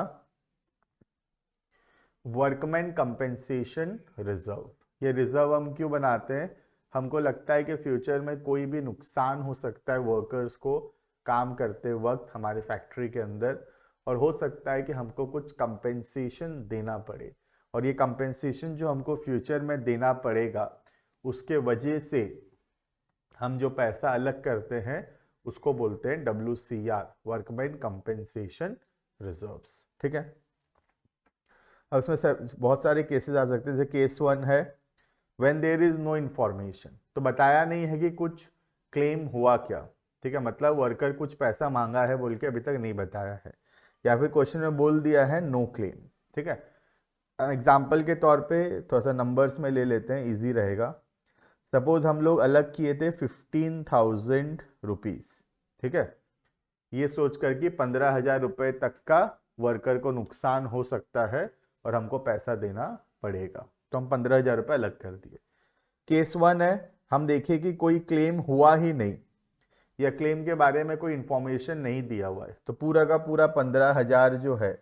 वर्कमैन कंपेंसेशन रिजर्व। ये रिजर्व हम क्यों बनाते हैं? हमको लगता है कि फ्यूचर में कोई भी नुकसान हो सकता है वर्कर्स को काम करते वक्त हमारे फैक्ट्री के अंदर, और हो सकता है कि हमको कुछ कंपेंसेशन देना पड़े, और ये कंपेंसेशन जो हमको फ्यूचर में देना पड़ेगा उसके वजह से हम जो पैसा अलग करते हैं उसको बोलते हैं WCR, वर्कमैन कंपेंसेशन रिजर्व्स। ठीक है। अब इसमें बहुत सारे केसेस आ सकते हैं। जैसे केस 1 है when there is no information, तो बताया नहीं है कि कुछ क्लेम हुआ क्या। ठीक है। मतलब वर्कर कुछ पैसा मांगा है बोल के अभी तक नहीं बताया है, या फिर क्वेश्चन में बोल दिया है नो क्लेम। ठीक है। एग्जाम्पल के तौर पे थोड़ा सा नंबर्स में ले लेते हैं, इजी रहेगा। सपोज हम लोग अलग किए थे 15,000 रुपीज़। ठीक है। ये सोच कर कि 15,000 रुपये तक का वर्कर को नुकसान हो सकता है और हमको पैसा देना पड़ेगा, तो हम 15,000 रुपये अलग कर दिए। केस 1 है, हम देखें कि कोई क्लेम हुआ ही नहीं या क्लेम के बारे में कोई इंफॉर्मेशन नहीं दिया हुआ है, तो पूरा का पूरा 15,000 जो है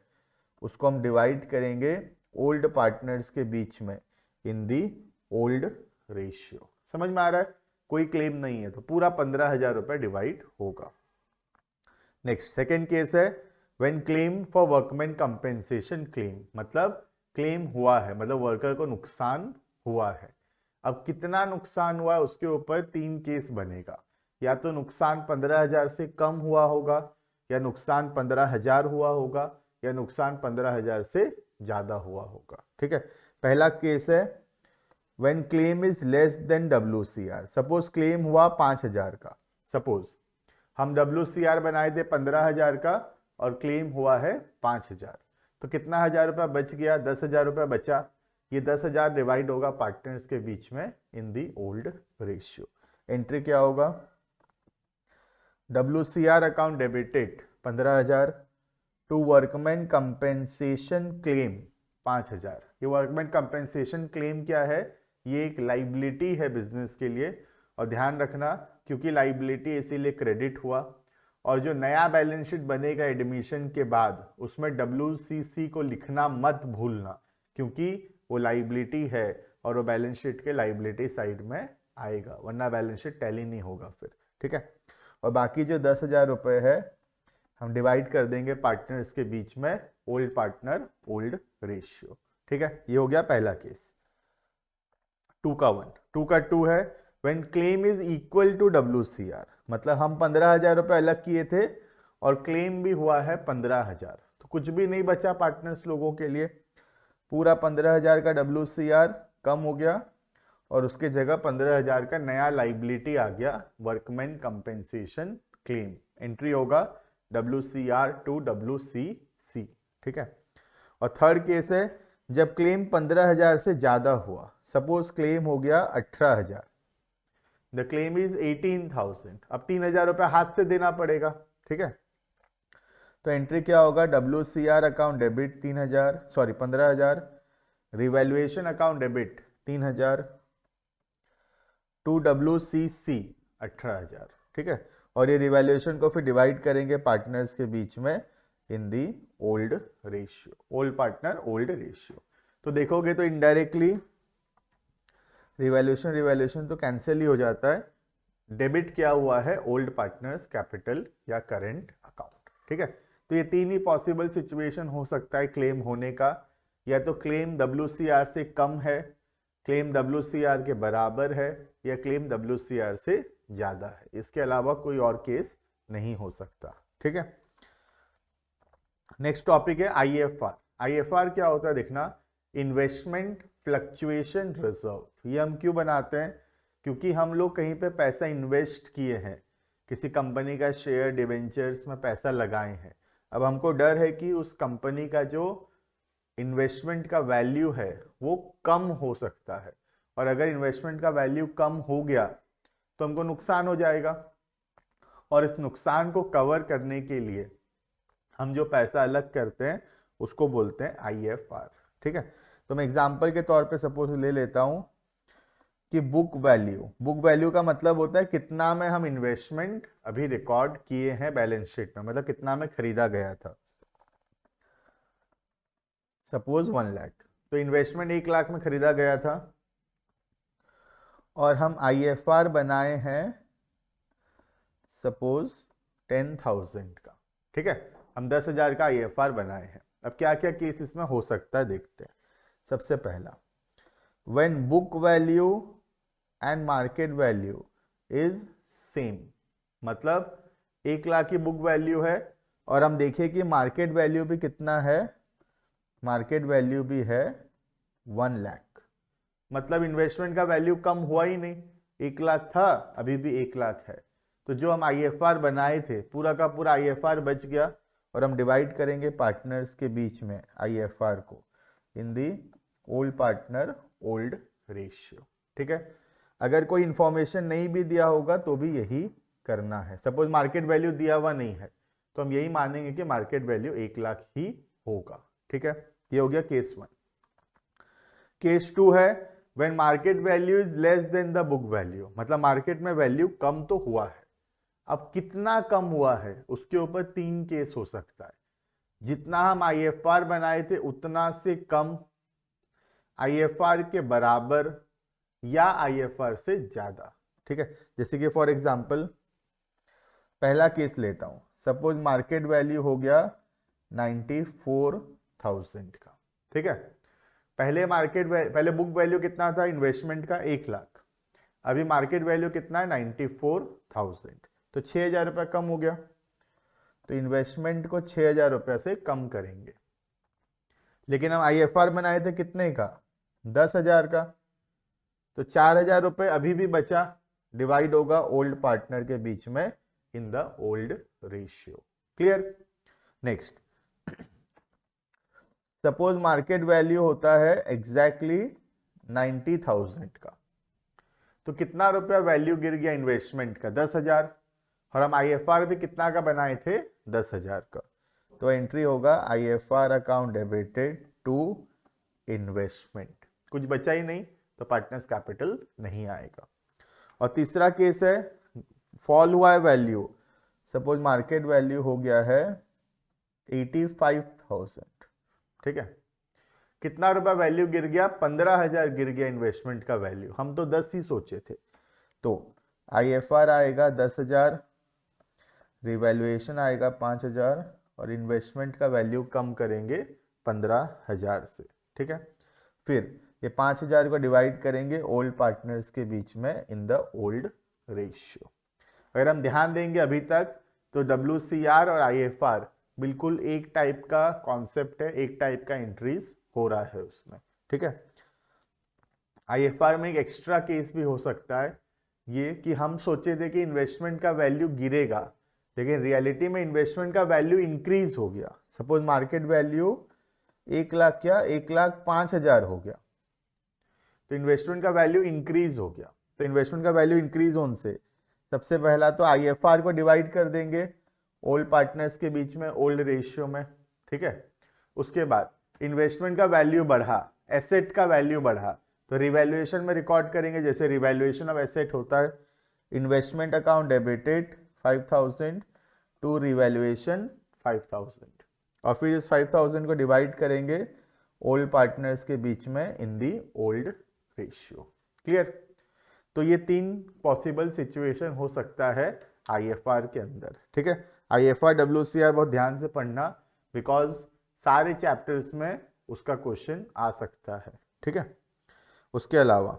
उसको हम डिवाइड करेंगे ओल्ड पार्टनर्स के बीच में इन दी ओल्ड रेशियो। समझ में आ रहा है? कोई क्लेम नहीं है तो पूरा 15,000 रुपये डिवाइड होगा। नेक्स्ट सेकेंड केस है when claim for workman compensation claim, मतलब क्लेम हुआ है, मतलब वर्कर को नुकसान हुआ है। अब कितना नुकसान हुआ है उसके ऊपर 3 केस बनेगा, या तो नुकसान 15,000 से कम हुआ होगा, या नुकसान 15,000 हुआ होगा, या नुकसान 15,000 से ज्यादा हुआ होगा। ठीक है। पहला केस है when claim is less than WCR। Suppose claim हुआ 5,000 का, सपोज हम WCR बनाए थे 15,000 का और क्लेम हुआ है 5,000, तो कितना हजार रुपया बच गया? 10,000 रुपया बचा। ये 10,000 डिवाइड होगा पार्टनर्स के बीच में in the old ratio. Entry क्या होगा? WCR account debited 15,000 to workman compensation claim 5,000। ये वर्कमैन कंपेंसेशन क्लेम क्या है? ये एक लाइबिलिटी है बिजनेस के लिए, और ध्यान रखना क्योंकि लाइबिलिटी इसीलिए क्रेडिट हुआ, और जो नया बैलेंस शीट बनेगा एडमिशन के बाद उसमें WCC को लिखना मत भूलना, क्योंकि वो लाइबिलिटी है और वो बैलेंस शीट के लाइबिलिटी साइड में आएगा, वरना बैलेंस शीट टैली नहीं होगा फिर। ठीक है। और बाकी जो 10,000 रुपये है हम डिवाइड कर देंगे पार्टनर्स के बीच में ओल्ड पार्टनर ओल्ड रेशियो। ठीक है। ये हो गया पहला केस। 2 का 1। 2 का 2 है when claim is equal to WCR, मतलब हम 15,000 रुपये अलग किए थे और क्लेम भी हुआ है 15,000, तो कुछ भी नहीं बचा पार्टनर्स लोगों के लिए। पूरा 15,000 का WCR कम हो गया और उसके जगह 15,000 का नया लाइबिलिटी आ गया, वर्कमैन कंपेंसेशन क्लेम। एंट्री होगा WCR टू WCC। ठीक है। और थर्ड केस है जब क्लेम 15,000 से ज्यादा हुआ। सपोज क्लेम हो गया 18,000, द क्लेम इज 18,000, अब 3,000 रुपये हाथ से देना पड़ेगा। ठीक है। तो एंट्री क्या होगा, WCR account debit 3000, sorry 15000, revaluation account debit 3000, to WCC 18000, ठीक है। और ये रिवैल्यूएशन को फिर डिवाइड करेंगे पार्टनर्स के बीच में in the old ratio, old partner old ratio. तो देखोगे तो इनडायरेक्टली रिवैल्यूएशन रिवैल्यूएशन तो कैंसिल ही हो जाता है, डेबिट क्या हुआ है, ओल्ड पार्टनर्स कैपिटल या करेंट अकाउंट, ठीक है। तो ये तीन ही पॉसिबल सिचुएशन हो सकता है क्लेम होने का, या तो क्लेम WCR से कम है, क्लेम WCR के बराबर है, या क्लेम WCR से ज्यादा है। इसके अलावा कोई और केस नहीं हो सकता, ठीक है। नेक्स्ट टॉपिक है IFR। IFR क्या होता है देखना, इन्वेस्टमेंट फ्लक्चुएशन रिजर्व। ये हम क्यों बनाते हैं, क्योंकि हम लोग कहीं पे पैसा इन्वेस्ट किए हैं, किसी कंपनी का शेयर डिवेंचर्स में पैसा लगाए हैं। अब हमको डर है कि उस कंपनी का जो इन्वेस्टमेंट का वैल्यू है वो कम हो सकता है, और अगर इन्वेस्टमेंट का वैल्यू कम हो गया तो हमको नुकसान हो जाएगा, और इस नुकसान को कवर करने के लिए हम जो पैसा अलग करते हैं उसको बोलते हैं IFR, ठीक है। तो मैं एग्जांपल के तौर पे सपोज ले लेता हूं कि बुक वैल्यू, बुक वैल्यू का मतलब होता है कितना में हम इन्वेस्टमेंट अभी रिकॉर्ड किए हैं बैलेंस शीट में, मतलब कितना में खरीदा गया था। सपोज 1 लाख, तो इन्वेस्टमेंट 1 लाख में खरीदा गया था, और हम IFR बनाए हैं सपोज 10,000 का, ठीक है। हम 10,000 का IFR बनाए हैं। अब क्या क्या केस इसमें हो सकता है देखते हैं। सबसे पहला, when book value and market value is same, मतलब 1 लाख की बुक वैल्यू है और हम देखें कि मार्केट वैल्यू भी कितना है, मार्केट वैल्यू भी है 1 लाख, मतलब इन्वेस्टमेंट का वैल्यू कम हुआ ही नहीं, 1 लाख था अभी भी 1 लाख है। तो जो हम IFR बनाए थे पूरा का पूरा IFR बच गया, और हम डिवाइड करेंगे पार्टनर्स के बीच में IFR को in the old partner old ratio, ठीक है। अगर कोई इंफॉर्मेशन नहीं भी दिया होगा तो भी यही करना है। सपोज मार्केट वैल्यू दिया हुआ नहीं है तो हम यही मानेंगे कि मार्केट वैल्यू 1 लाख ही होगा, ठीक है। ये हो गया केस 1। केस 2 है when market value is less than the book value, मतलब मार्केट में वैल्यू कम तो हुआ है, अब कितना कम हुआ है उसके ऊपर 3 केस हो सकता है। जितना हम IFR बनाए थे उतना से कम, IFR के बराबर, या IFR से ज्यादा, ठीक है। जैसे कि फॉर एग्जांपल पहला केस लेता हूं, सपोज मार्केट वैल्यू हो गया 94,000 का, ठीक है। पहले बुक वैल्यू कितना था इन्वेस्टमेंट का, 1 लाख, अभी मार्केट वैल्यू कितना है 94,000, तो 6,000 रुपये कम हो गया। तो इन्वेस्टमेंट को 6,000 रुपये से कम करेंगे, लेकिन हम IFR बनाए थे कितने का, 10,000 का, तो 4,000 रुपये अभी भी बचा, डिवाइड होगा ओल्ड पार्टनर के बीच में in the old ratio. Clear. Next, suppose market value होता है एग्जैक्टली 90,000 का, तो कितना रुपया वैल्यू गिर गया इन्वेस्टमेंट का, 10,000, और हम IFR भी कितना का बनाए थे, 10,000 का। तो एंट्री होगा IFR account debited to investment, कुछ बचा ही नहीं तो पार्टनर्स कैपिटल नहीं आएगा। और तीसरा केस है फॉल हुआ है वैल्यू, सपोज मार्केट वैल्यू हो गया है 85,000, ठीक है। कितना रुपया वैल्यू गिर गया, 15,000 गिर गया इन्वेस्टमेंट का वैल्यू, हम तो 10 ही सोचे थे। तो IFR आएगा 10,000, रिवैल्यूएशन आएगा 5,000, और इन्वेस्टमेंट का वैल्यू कम करेंगे 15,000 से, ठीक है। फिर ये 5,000 को डिवाइड करेंगे ओल्ड पार्टनर्स के बीच में इन द ओल्ड रेशियो। अगर हम ध्यान देंगे अभी तक तो WCR और IFR बिल्कुल एक टाइप का कॉन्सेप्ट है, एक टाइप का इंट्रीज हो रहा है उसमें, ठीक है। IFR में एक एक्स्ट्रा केस भी हो सकता है ये कि हम सोचे थे कि इन्वेस्टमेंट का वैल्यू गिरेगा, लेकिन रियलिटी में इन्वेस्टमेंट का वैल्यू इंक्रीज हो गया। सपोज मार्केट वैल्यू 1 लाख क्या 1,05,000 हो गया, तो इन्वेस्टमेंट का वैल्यू इंक्रीज हो गया। तो इन्वेस्टमेंट का वैल्यू इंक्रीज होने से सबसे पहला तो IFR को डिवाइड कर देंगे ओल्ड पार्टनर्स के बीच में ओल्ड रेशियो में, ठीक है। उसके बाद इन्वेस्टमेंट का वैल्यू बढ़ा, एसेट का वैल्यू बढ़ा, तो रिवैल्यूएशन में रिकॉर्ड करेंगे, जैसे रिवैल्यूएशन ऑफ एसेट होता है, investment account debited 5000 to revaluation 5000, और फिर इस 5000 को डिवाइड करेंगे ओल्ड पार्टनर्स के बीच में in the old ratio. Clear? तो ये 3 पॉसिबल सिचुएशन हो सकता है आईएफआर के अंदर, ठीक है। आईएफआर डब्ल्यूसीआर बहुत ध्यान से पढ़ना, बिकॉज सारे चैप्टर्स में उसका क्वेश्चन आ सकता है, ठीक है। उसके अलावा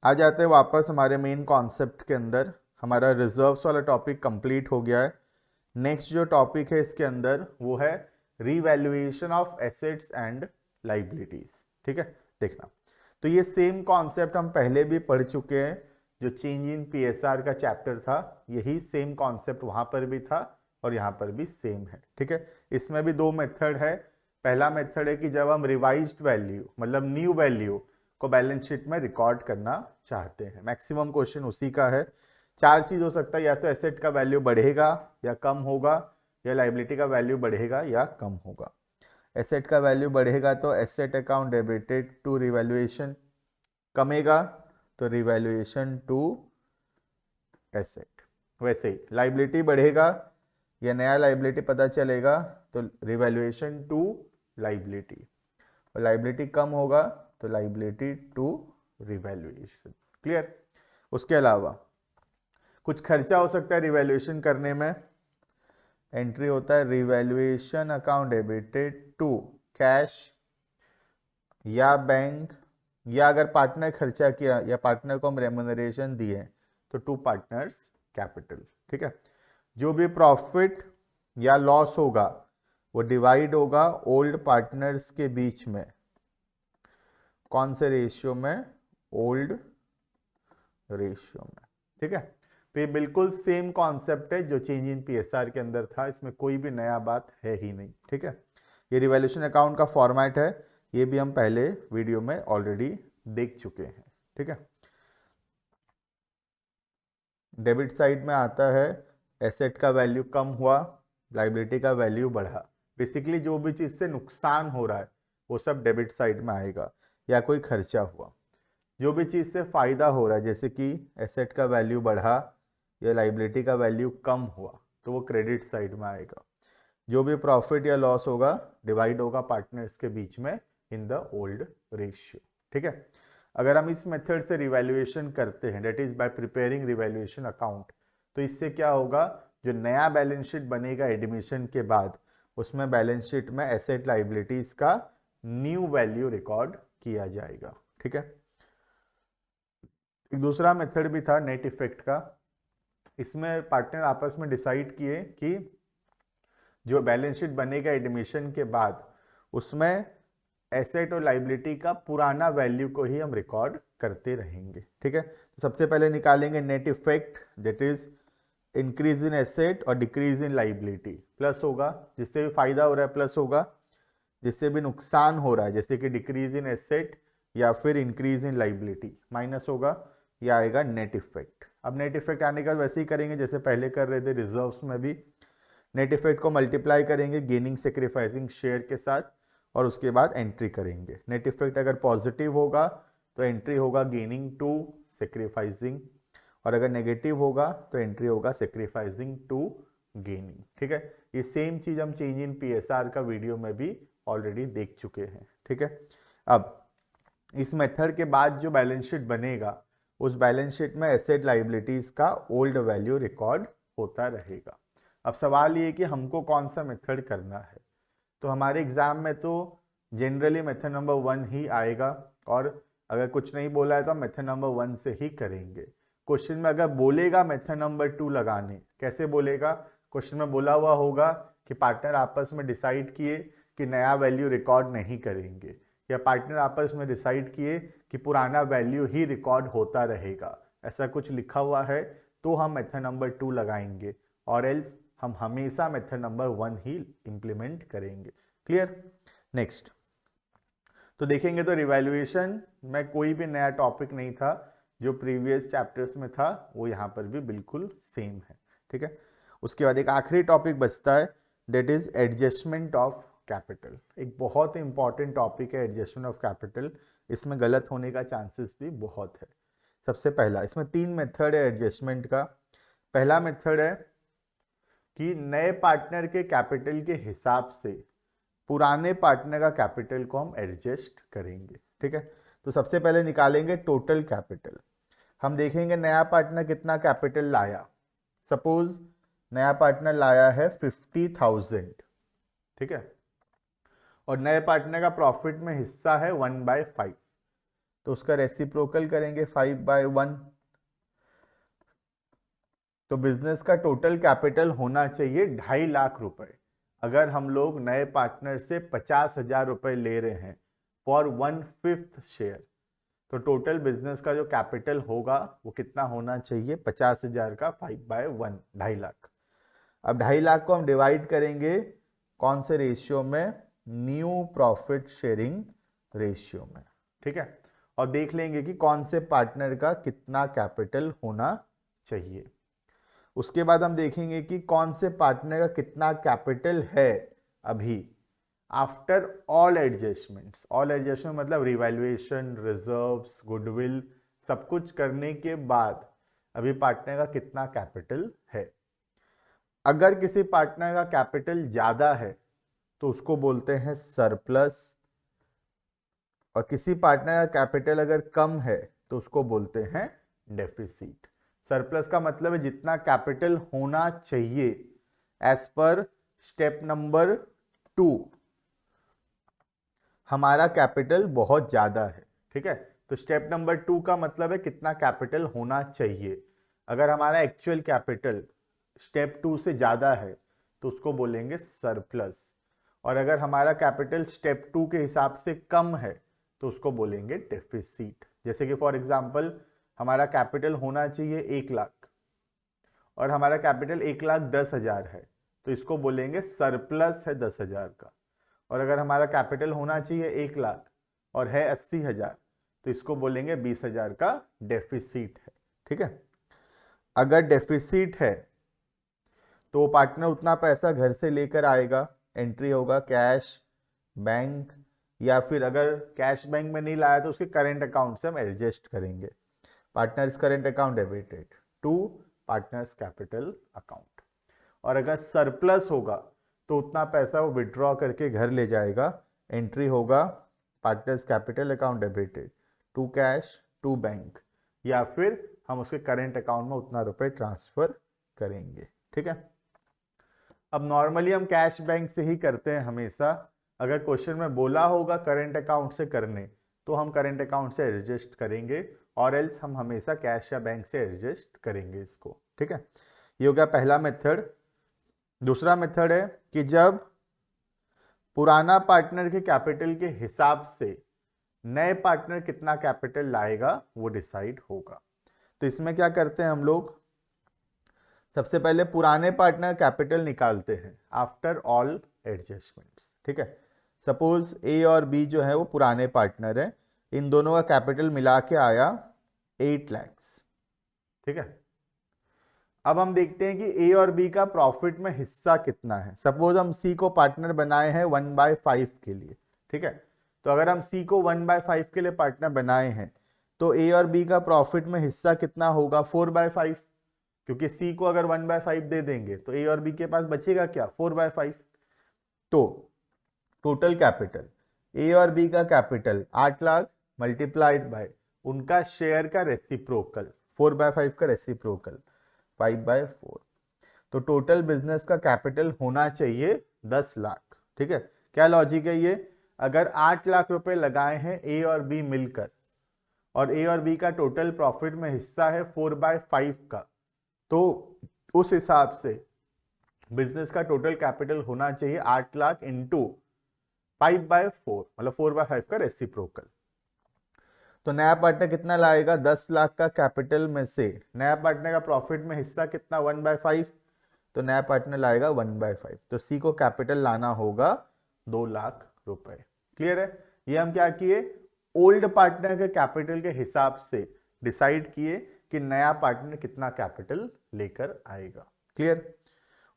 आ जाते हैं वापस हमारे मेन कॉन्सेप्ट के अंदर। हमारा रिजर्व्स वाला टॉपिक कंप्लीट हो गया है। नेक्स्ट जो टॉपिक है इसके अंदर वो है revaluation of assets and liabilities, ठीक है। देखना, तो ये सेम कॉन्सेप्ट हम पहले भी पढ़ चुके हैं, जो चेंज इन पीएसआर का चैप्टर था, यही सेम कॉन्सेप्ट वहां पर भी था और यहाँ पर भी सेम है, ठीक है। इसमें भी 2 मेथड है। पहला मेथड है कि जब हम रिवाइज्ड वैल्यू मतलब न्यू वैल्यू को बैलेंस शीट में रिकॉर्ड करना चाहते हैं, मैक्सिमम क्वेश्चन उसी का है। 4 चीज हो सकता है, या तो एसेट का वैल्यू बढ़ेगा या कम होगा, या लाइबिलिटी का वैल्यू बढ़ेगा या कम होगा। एसेट का वैल्यू बढ़ेगा तो asset account debited to revaluation, कमेगा तो रिवैल्यूएशन टू एसेट। वैसे ही लाइबिलिटी बढ़ेगा या नया लाइबिलिटी पता चलेगा तो रिवैल्यूएशन टू लाइबिलिटी, और लाइबिलिटी कम होगा तो लाइबिलिटी टू रिवैल्यूएशन। क्लियर? उसके अलावा कुछ खर्चा हो सकता है रिवैल्यूएशन करने में, एंट्री होता है revaluation account debited to cash या बैंक, या अगर पार्टनर खर्चा किया या पार्टनर को हम रेम्यूनरेशन दिए तो टू पार्टनर्स कैपिटल, ठीक है। जो भी प्रॉफिट या लॉस होगा वो डिवाइड होगा ओल्ड पार्टनर्स के बीच में, कौन से रेशियो में? ओल्ड रेशियो में, ठीक है। तो ये बिल्कुल सेम कॉन्सेप्ट है जो चेंज इन पीएसआर के अंदर था, इसमें कोई भी नया बात है ही नहीं, ठीक है। ये रिवैल्यूएशन अकाउंट का फॉर्मेट है, ये भी हम पहले वीडियो में ऑलरेडी देख चुके हैं, ठीक है। डेबिट साइड में आता है एसेट का वैल्यू कम हुआ, लाइबिलिटी का वैल्यू बढ़ा, बेसिकली जो भी चीज से नुकसान हो रहा है वो सब डेबिट साइड में आएगा, या कोई खर्चा हुआ। जो भी चीज से फायदा हो रहा है, जैसे कि एसेट का वैल्यू बढ़ा या लाइबिलिटी का वैल्यू कम हुआ, तो वो क्रेडिट साइड में आएगा। जो भी प्रॉफिट या लॉस होगा डिवाइड होगा पार्टनर्स के बीच में इन द ओल्ड रेशियो, ठीक है। अगर हम इस मेथड से रिवैल्यूएशन करते हैं, that is by preparing revaluation account, तो इससे क्या होगा, जो नया बैलेंस शीट बनेगा एडमिशन के बाद, उसमें बैलेंस शीट में एसेट लाइबिलिटीज का न्यू वैल्यू रिकॉर्ड किया जाएगा, ठीक है। एक दूसरा मेथड भी था नेट इफेक्ट का। इसमें पार्टनर आपस में डिसाइड किए कि जो बैलेंस शीट बनेगा एडमिशन के बाद, उसमें एसेट और लाइबिलिटी का पुराना वैल्यू को ही हम रिकॉर्ड करते रहेंगे, ठीक है। तो सबसे पहले निकालेंगे net effect, that is increase in asset और डिक्रीज इन लाइबिलिटी। प्लस होगा जिससे भी फायदा हो रहा है, प्लस होगा जिससे भी नुकसान हो रहा है, जैसे कि डिक्रीज इन एसेट या फिर इंक्रीज इन लाइबिलिटी, माइनस होगा, यह आएगा नेट इफेक्ट। अब नेट इफेक्ट आने का वैसे ही करेंगे जैसे पहले कर रहे थे रिजर्व्स में भी, नेट इफेक्ट को मल्टीप्लाई करेंगे गेनिंग सेक्रीफाइसिंग शेयर के साथ, और उसके बाद एंट्री करेंगे। नेट इफेक्ट अगर पॉजिटिव होगा तो एंट्री होगा गेनिंग टू सेक्रीफाइसिंग, और अगर नेगेटिव होगा तो एंट्री होगा सेक्रीफाइसिंग टू गेनिंग, ठीक है। ये सेम चीज हम चेंज इन पीएसआर का वीडियो में भी ऑलरेडी देख चुके हैं, ठीक है। अब इस मेथड के बाद जो बैलेंस शीट बनेगा, उस बैलेंस शीट में एसेट लाइबिलिटीज का ओल्ड वैल्यू रिकॉर्ड होता रहेगा। अब सवाल ये कि हमको कौन सा मेथड करना है, तो हमारे एग्जाम में तो जनरली मेथड नंबर 1 ही आएगा, और अगर कुछ नहीं बोला है तो हम मेथड नंबर 1 से ही करेंगे। क्वेश्चन में अगर बोलेगा मेथड नंबर 2 लगाने, कैसे बोलेगा? क्वेश्चन में बोला हुआ होगा कि पार्टनर आपस में डिसाइड किए कि नया वैल्यू रिकॉर्ड नहीं करेंगे, या पार्टनर आपस में डिसाइड किए कि पुराना वैल्यू ही रिकॉर्ड होता रहेगा, ऐसा कुछ लिखा हुआ है तो हम मेथड नंबर 2 लगाएंगे, और एल्स हम हमेशा मेथड नंबर 1 ही इंप्लीमेंट करेंगे। क्लियर? नेक्स्ट तो देखेंगे तो रिवैल्यूएशन में कोई भी नया टॉपिक नहीं था, जो प्रीवियस चैप्टर्स में था वो यहाँ पर भी बिल्कुल सेम है, ठीक है। उसके बाद एक आखिरी टॉपिक बचता है, that is adjustment of capital. एक बहुत ही इंपॉर्टेंट टॉपिक है एडजस्टमेंट ऑफ कैपिटल, इसमें गलत होने का चांसेस भी बहुत है। सबसे पहला, इसमें 3 मेथड है एडजस्टमेंट का। पहला मेथड है कि नए पार्टनर के कैपिटल के हिसाब से पुराने पार्टनर का कैपिटल को हम एडजस्ट करेंगे, ठीक है। तो सबसे पहले निकालेंगे टोटल कैपिटल। हम देखेंगे नया पार्टनर कितना कैपिटल लाया। सपोज नया पार्टनर लाया है 50,000, ठीक है, और नए पार्टनर का प्रॉफिट में हिस्सा है 1/5, तो उसका रेसिप्रोकल करेंगे 5/1। तो बिजनेस का टोटल कैपिटल होना चाहिए 2.5 लाख रुपए। अगर हम लोग नए पार्टनर से 50,000 रुपए ले रहे हैं फॉर 1/5 शेयर, तो टोटल बिजनेस का जो कैपिटल होगा वो कितना होना चाहिए, 50,000 का 5/1, 2.5 लाख। अब 2.5 लाख को हम डिवाइड करेंगे कौन से रेशियो में, न्यू प्रॉफिट शेयरिंग रेशियो में, ठीक है। और देख लेंगे कि कौन से पार्टनर का कितना कैपिटल होना चाहिए। उसके बाद हम देखेंगे कि कौन से पार्टनर का कितना कैपिटल है अभी after all adjustments. All adjustment मतलब रिवैल्यूएशन, रिजर्व्स, गुडविल, सब कुछ करने के बाद अभी पार्टनर का कितना कैपिटल है। अगर किसी पार्टनर का कैपिटल ज्यादा है तो उसको बोलते हैं सरप्लस, और किसी पार्टनर का कैपिटल अगर कम है तो उसको बोलते हैं डेफिसिट। सरप्लस का मतलब है जितना कैपिटल होना चाहिए एज पर स्टेप नंबर 2, हमारा कैपिटल बहुत ज्यादा है, ठीक है। तो स्टेप नंबर 2 का मतलब है कितना कैपिटल होना चाहिए। अगर हमारा एक्चुअल कैपिटल स्टेप 2 से ज्यादा है तो उसको बोलेंगे सरप्लस, और अगर हमारा कैपिटल स्टेप 2 के हिसाब से कम है तो उसको बोलेंगे डेफिसिट। जैसे कि फॉर एग्जांपल हमारा कैपिटल होना चाहिए 1 लाख और हमारा कैपिटल 1,10,000 है, तो इसको बोलेंगे सरप्लस है 10,000 का। और अगर हमारा कैपिटल होना चाहिए 1 लाख और है 80,000, तो इसको बोलेंगे 20,000 का डेफिसिट है, ठीक है। अगर डेफिसिट है तो पार्टनर उतना पैसा घर से लेकर आएगा, एंट्री होगा कैश बैंक, या फिर अगर कैश बैंक में नहीं लाया तो उसके करेंट अकाउंट से हम एडजस्ट करेंगे। Partners current account debited to partners capital account. और अगर सरप्लस होगा तो उतना पैसा वो विड्रॉ करके घर ले जाएगा, एंट्री होगा partners capital account debited to cash to bank, या फिर हम उसके करेंट अकाउंट में उतना रुपए ट्रांसफर करेंगे, ठीक है। अब नॉर्मली हम कैश बैंक से ही करते हैं हमेशा। अगर क्वेश्चन में बोला होगा करेंट अकाउंट से करने तो हम करेंट अकाउंट से एडजस्ट करेंगे, और एल्स हम हमेशा कैश या बैंक से एडजस्ट करेंगे इसको, ठीक है। ये हो गया पहला मेथड। दूसरा मेथड है कि जब पुराना पार्टनर के कैपिटल के हिसाब से नए पार्टनर कितना कैपिटल लाएगा वो डिसाइड होगा। तो इसमें क्या करते हैं हम लोग, सबसे पहले पुराने पार्टनर कैपिटल निकालते हैं आफ्टर ऑल एडजस्टमेंट्स, ठीक है। सपोज ए और बी जो है वो पुराने पार्टनर है, इन दोनों का कैपिटल मिला के आया 8 lakhs, ठीक है। अब हम देखते हैं कि ए और बी का प्रॉफिट में हिस्सा कितना है। सपोज हम सी को पार्टनर बनाए हैं 1/5 के लिए, ठीक है। तो अगर हम सी को 1/5 के लिए पार्टनर बनाए हैं तो ए और बी का प्रॉफिट में हिस्सा कितना होगा, 4/5, क्योंकि सी को अगर 1/5 दे देंगे तो ए और बी के पास बचेगा क्या, 4/5। तो टोटल कैपिटल ए और बी का कैपिटल 8 लाख मल्टीप्लाइड बाय उनका शेयर का रेसिप्रोकल 4/5 का रेसिप्रोकल 5/4, तो टोटल बिजनेस का कैपिटल होना चाहिए 10 लाख, ठीक है। क्या लॉजिक है ये, अगर 8 लाख रुपए लगाए हैं ए और बी मिलकर और ए और बी का टोटल प्रॉफिट में हिस्सा है 4/5 का, तो उस हिसाब से बिजनेस का टोटल कैपिटल होना चाहिए 8 लाख इंटू 5/4, मतलब 4/5 का रेसिप्रोकल। तो नया पार्टनर कितना लाएगा, 10 लाख का कैपिटल में से नया पार्टनर का प्रॉफिट में हिस्सा कितना, 1/5, तो नया पार्टनर लाएगा 1/5, तो सी को कैपिटल लाना होगा 2 लाख रुपए। क्लियर है। ये हम क्या किए, ओल्ड पार्टनर के कैपिटल के हिसाब से डिसाइड किए कि नया पार्टनर कितना कैपिटल लेकर आएगा। क्लियर।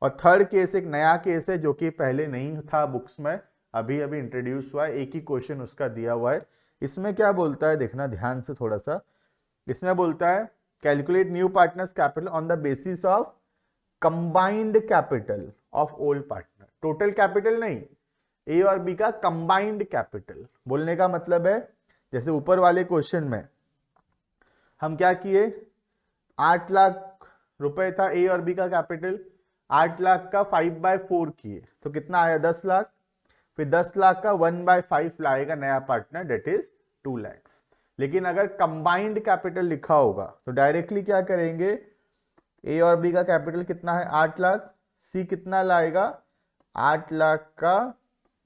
और थर्ड केस एक नया केस है जो कि पहले नहीं था बुक्स में, अभी अभी इंट्रोड्यूस हुआ है, एक ही क्वेश्चन उसका दिया हुआ है। इसमें क्या बोलता है देखना ध्यान से थोड़ा सा। इसमें बोलता है calculate new partners capital on the basis of combined capital of old partner. Total capital नहीं, ए और बी का कंबाइंड कैपिटल। बोलने का मतलब है जैसे ऊपर वाले क्वेश्चन में हम क्या किए, 8 लाख रुपए था ए और बी का कैपिटल, 8 लाख का 5/4 किए तो कितना आया 10 लाख, फिर 10 लाख का 1/5 लाएगा नया पार्टनर, डेट इज 2 lakhs। लेकिन अगर कंबाइंड कैपिटल लिखा होगा तो डायरेक्टली क्या करेंगे, ए और बी का कैपिटल कितना है 8 लाख, सी कितना लाएगा 8 लाख का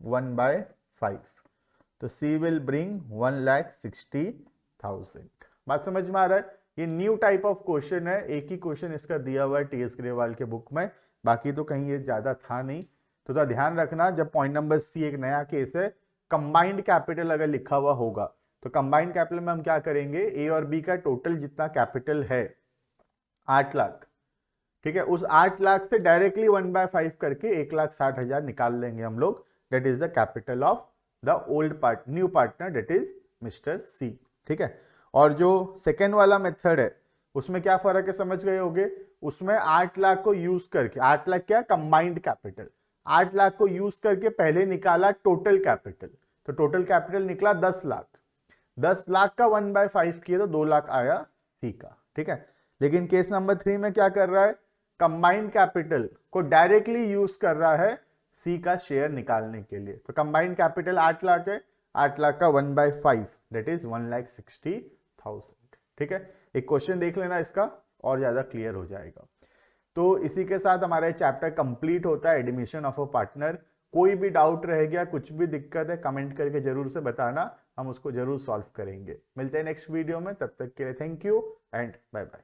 1/5, तो सी विल ब्रिंग 1,60,000। बात समझ में आ रहा है? ये न्यू टाइप ऑफ क्वेश्चन है, एक ही क्वेश्चन इसका दिया हुआ है टीएस ग्रेवाल के बुक में, बाकी तो कहीं ये ज्यादा था नहीं। तो थोड़ा ध्यान रखना, जब पॉइंट नंबर सी एक नया केस है, कंबाइंड कैपिटल अगर लिखा हुआ होगा तो कंबाइंड कैपिटल में हम क्या करेंगे, ए और बी का टोटल जितना कैपिटल है 8 लाख, ठीक है, उस 8 लाख से डायरेक्टली 1/5 करके 1,60,000 निकाल लेंगे हम लोग, that is the capital of the old part new partner, that is mister C. ठीक है, और जो सेकेंड वाला मेथड है उसमें क्या फर्क है समझ गए होगे, उसमें 8 लाख को यूज करके, 8 लाख क्या कंबाइंड कैपिटल, 8 लाख को यूज करके पहले निकाला टोटल कैपिटल, तो टोटल कैपिटल निकला 10 लाख, 10 लाख का 1/5 किया तो 2 लाख आया सी का। ठीक है, लेकिन केस नंबर 3 में क्या कर रहा है, कंबाइंड कैपिटल को डायरेक्टली यूज कर रहा है सी का शेयर निकालने के लिए। तो कंबाइंड कैपिटल 8 लाख है, 8 लाख का 1/5 दैट इज 1,60,000। ठीक है, एक क्वेश्चन देख लेना इसका और ज्यादा क्लियर हो जाएगा। तो इसी के साथ हमारा चैप्टर कंप्लीट होता है एडमिशन ऑफ अ पार्टनर। कोई भी डाउट रह गया, कुछ भी दिक्कत है, कमेंट करके जरूर से बताना, हम उसको जरूर सॉल्व करेंगे। मिलते हैं नेक्स्ट वीडियो में, तब तक के लिए thank you and bye bye.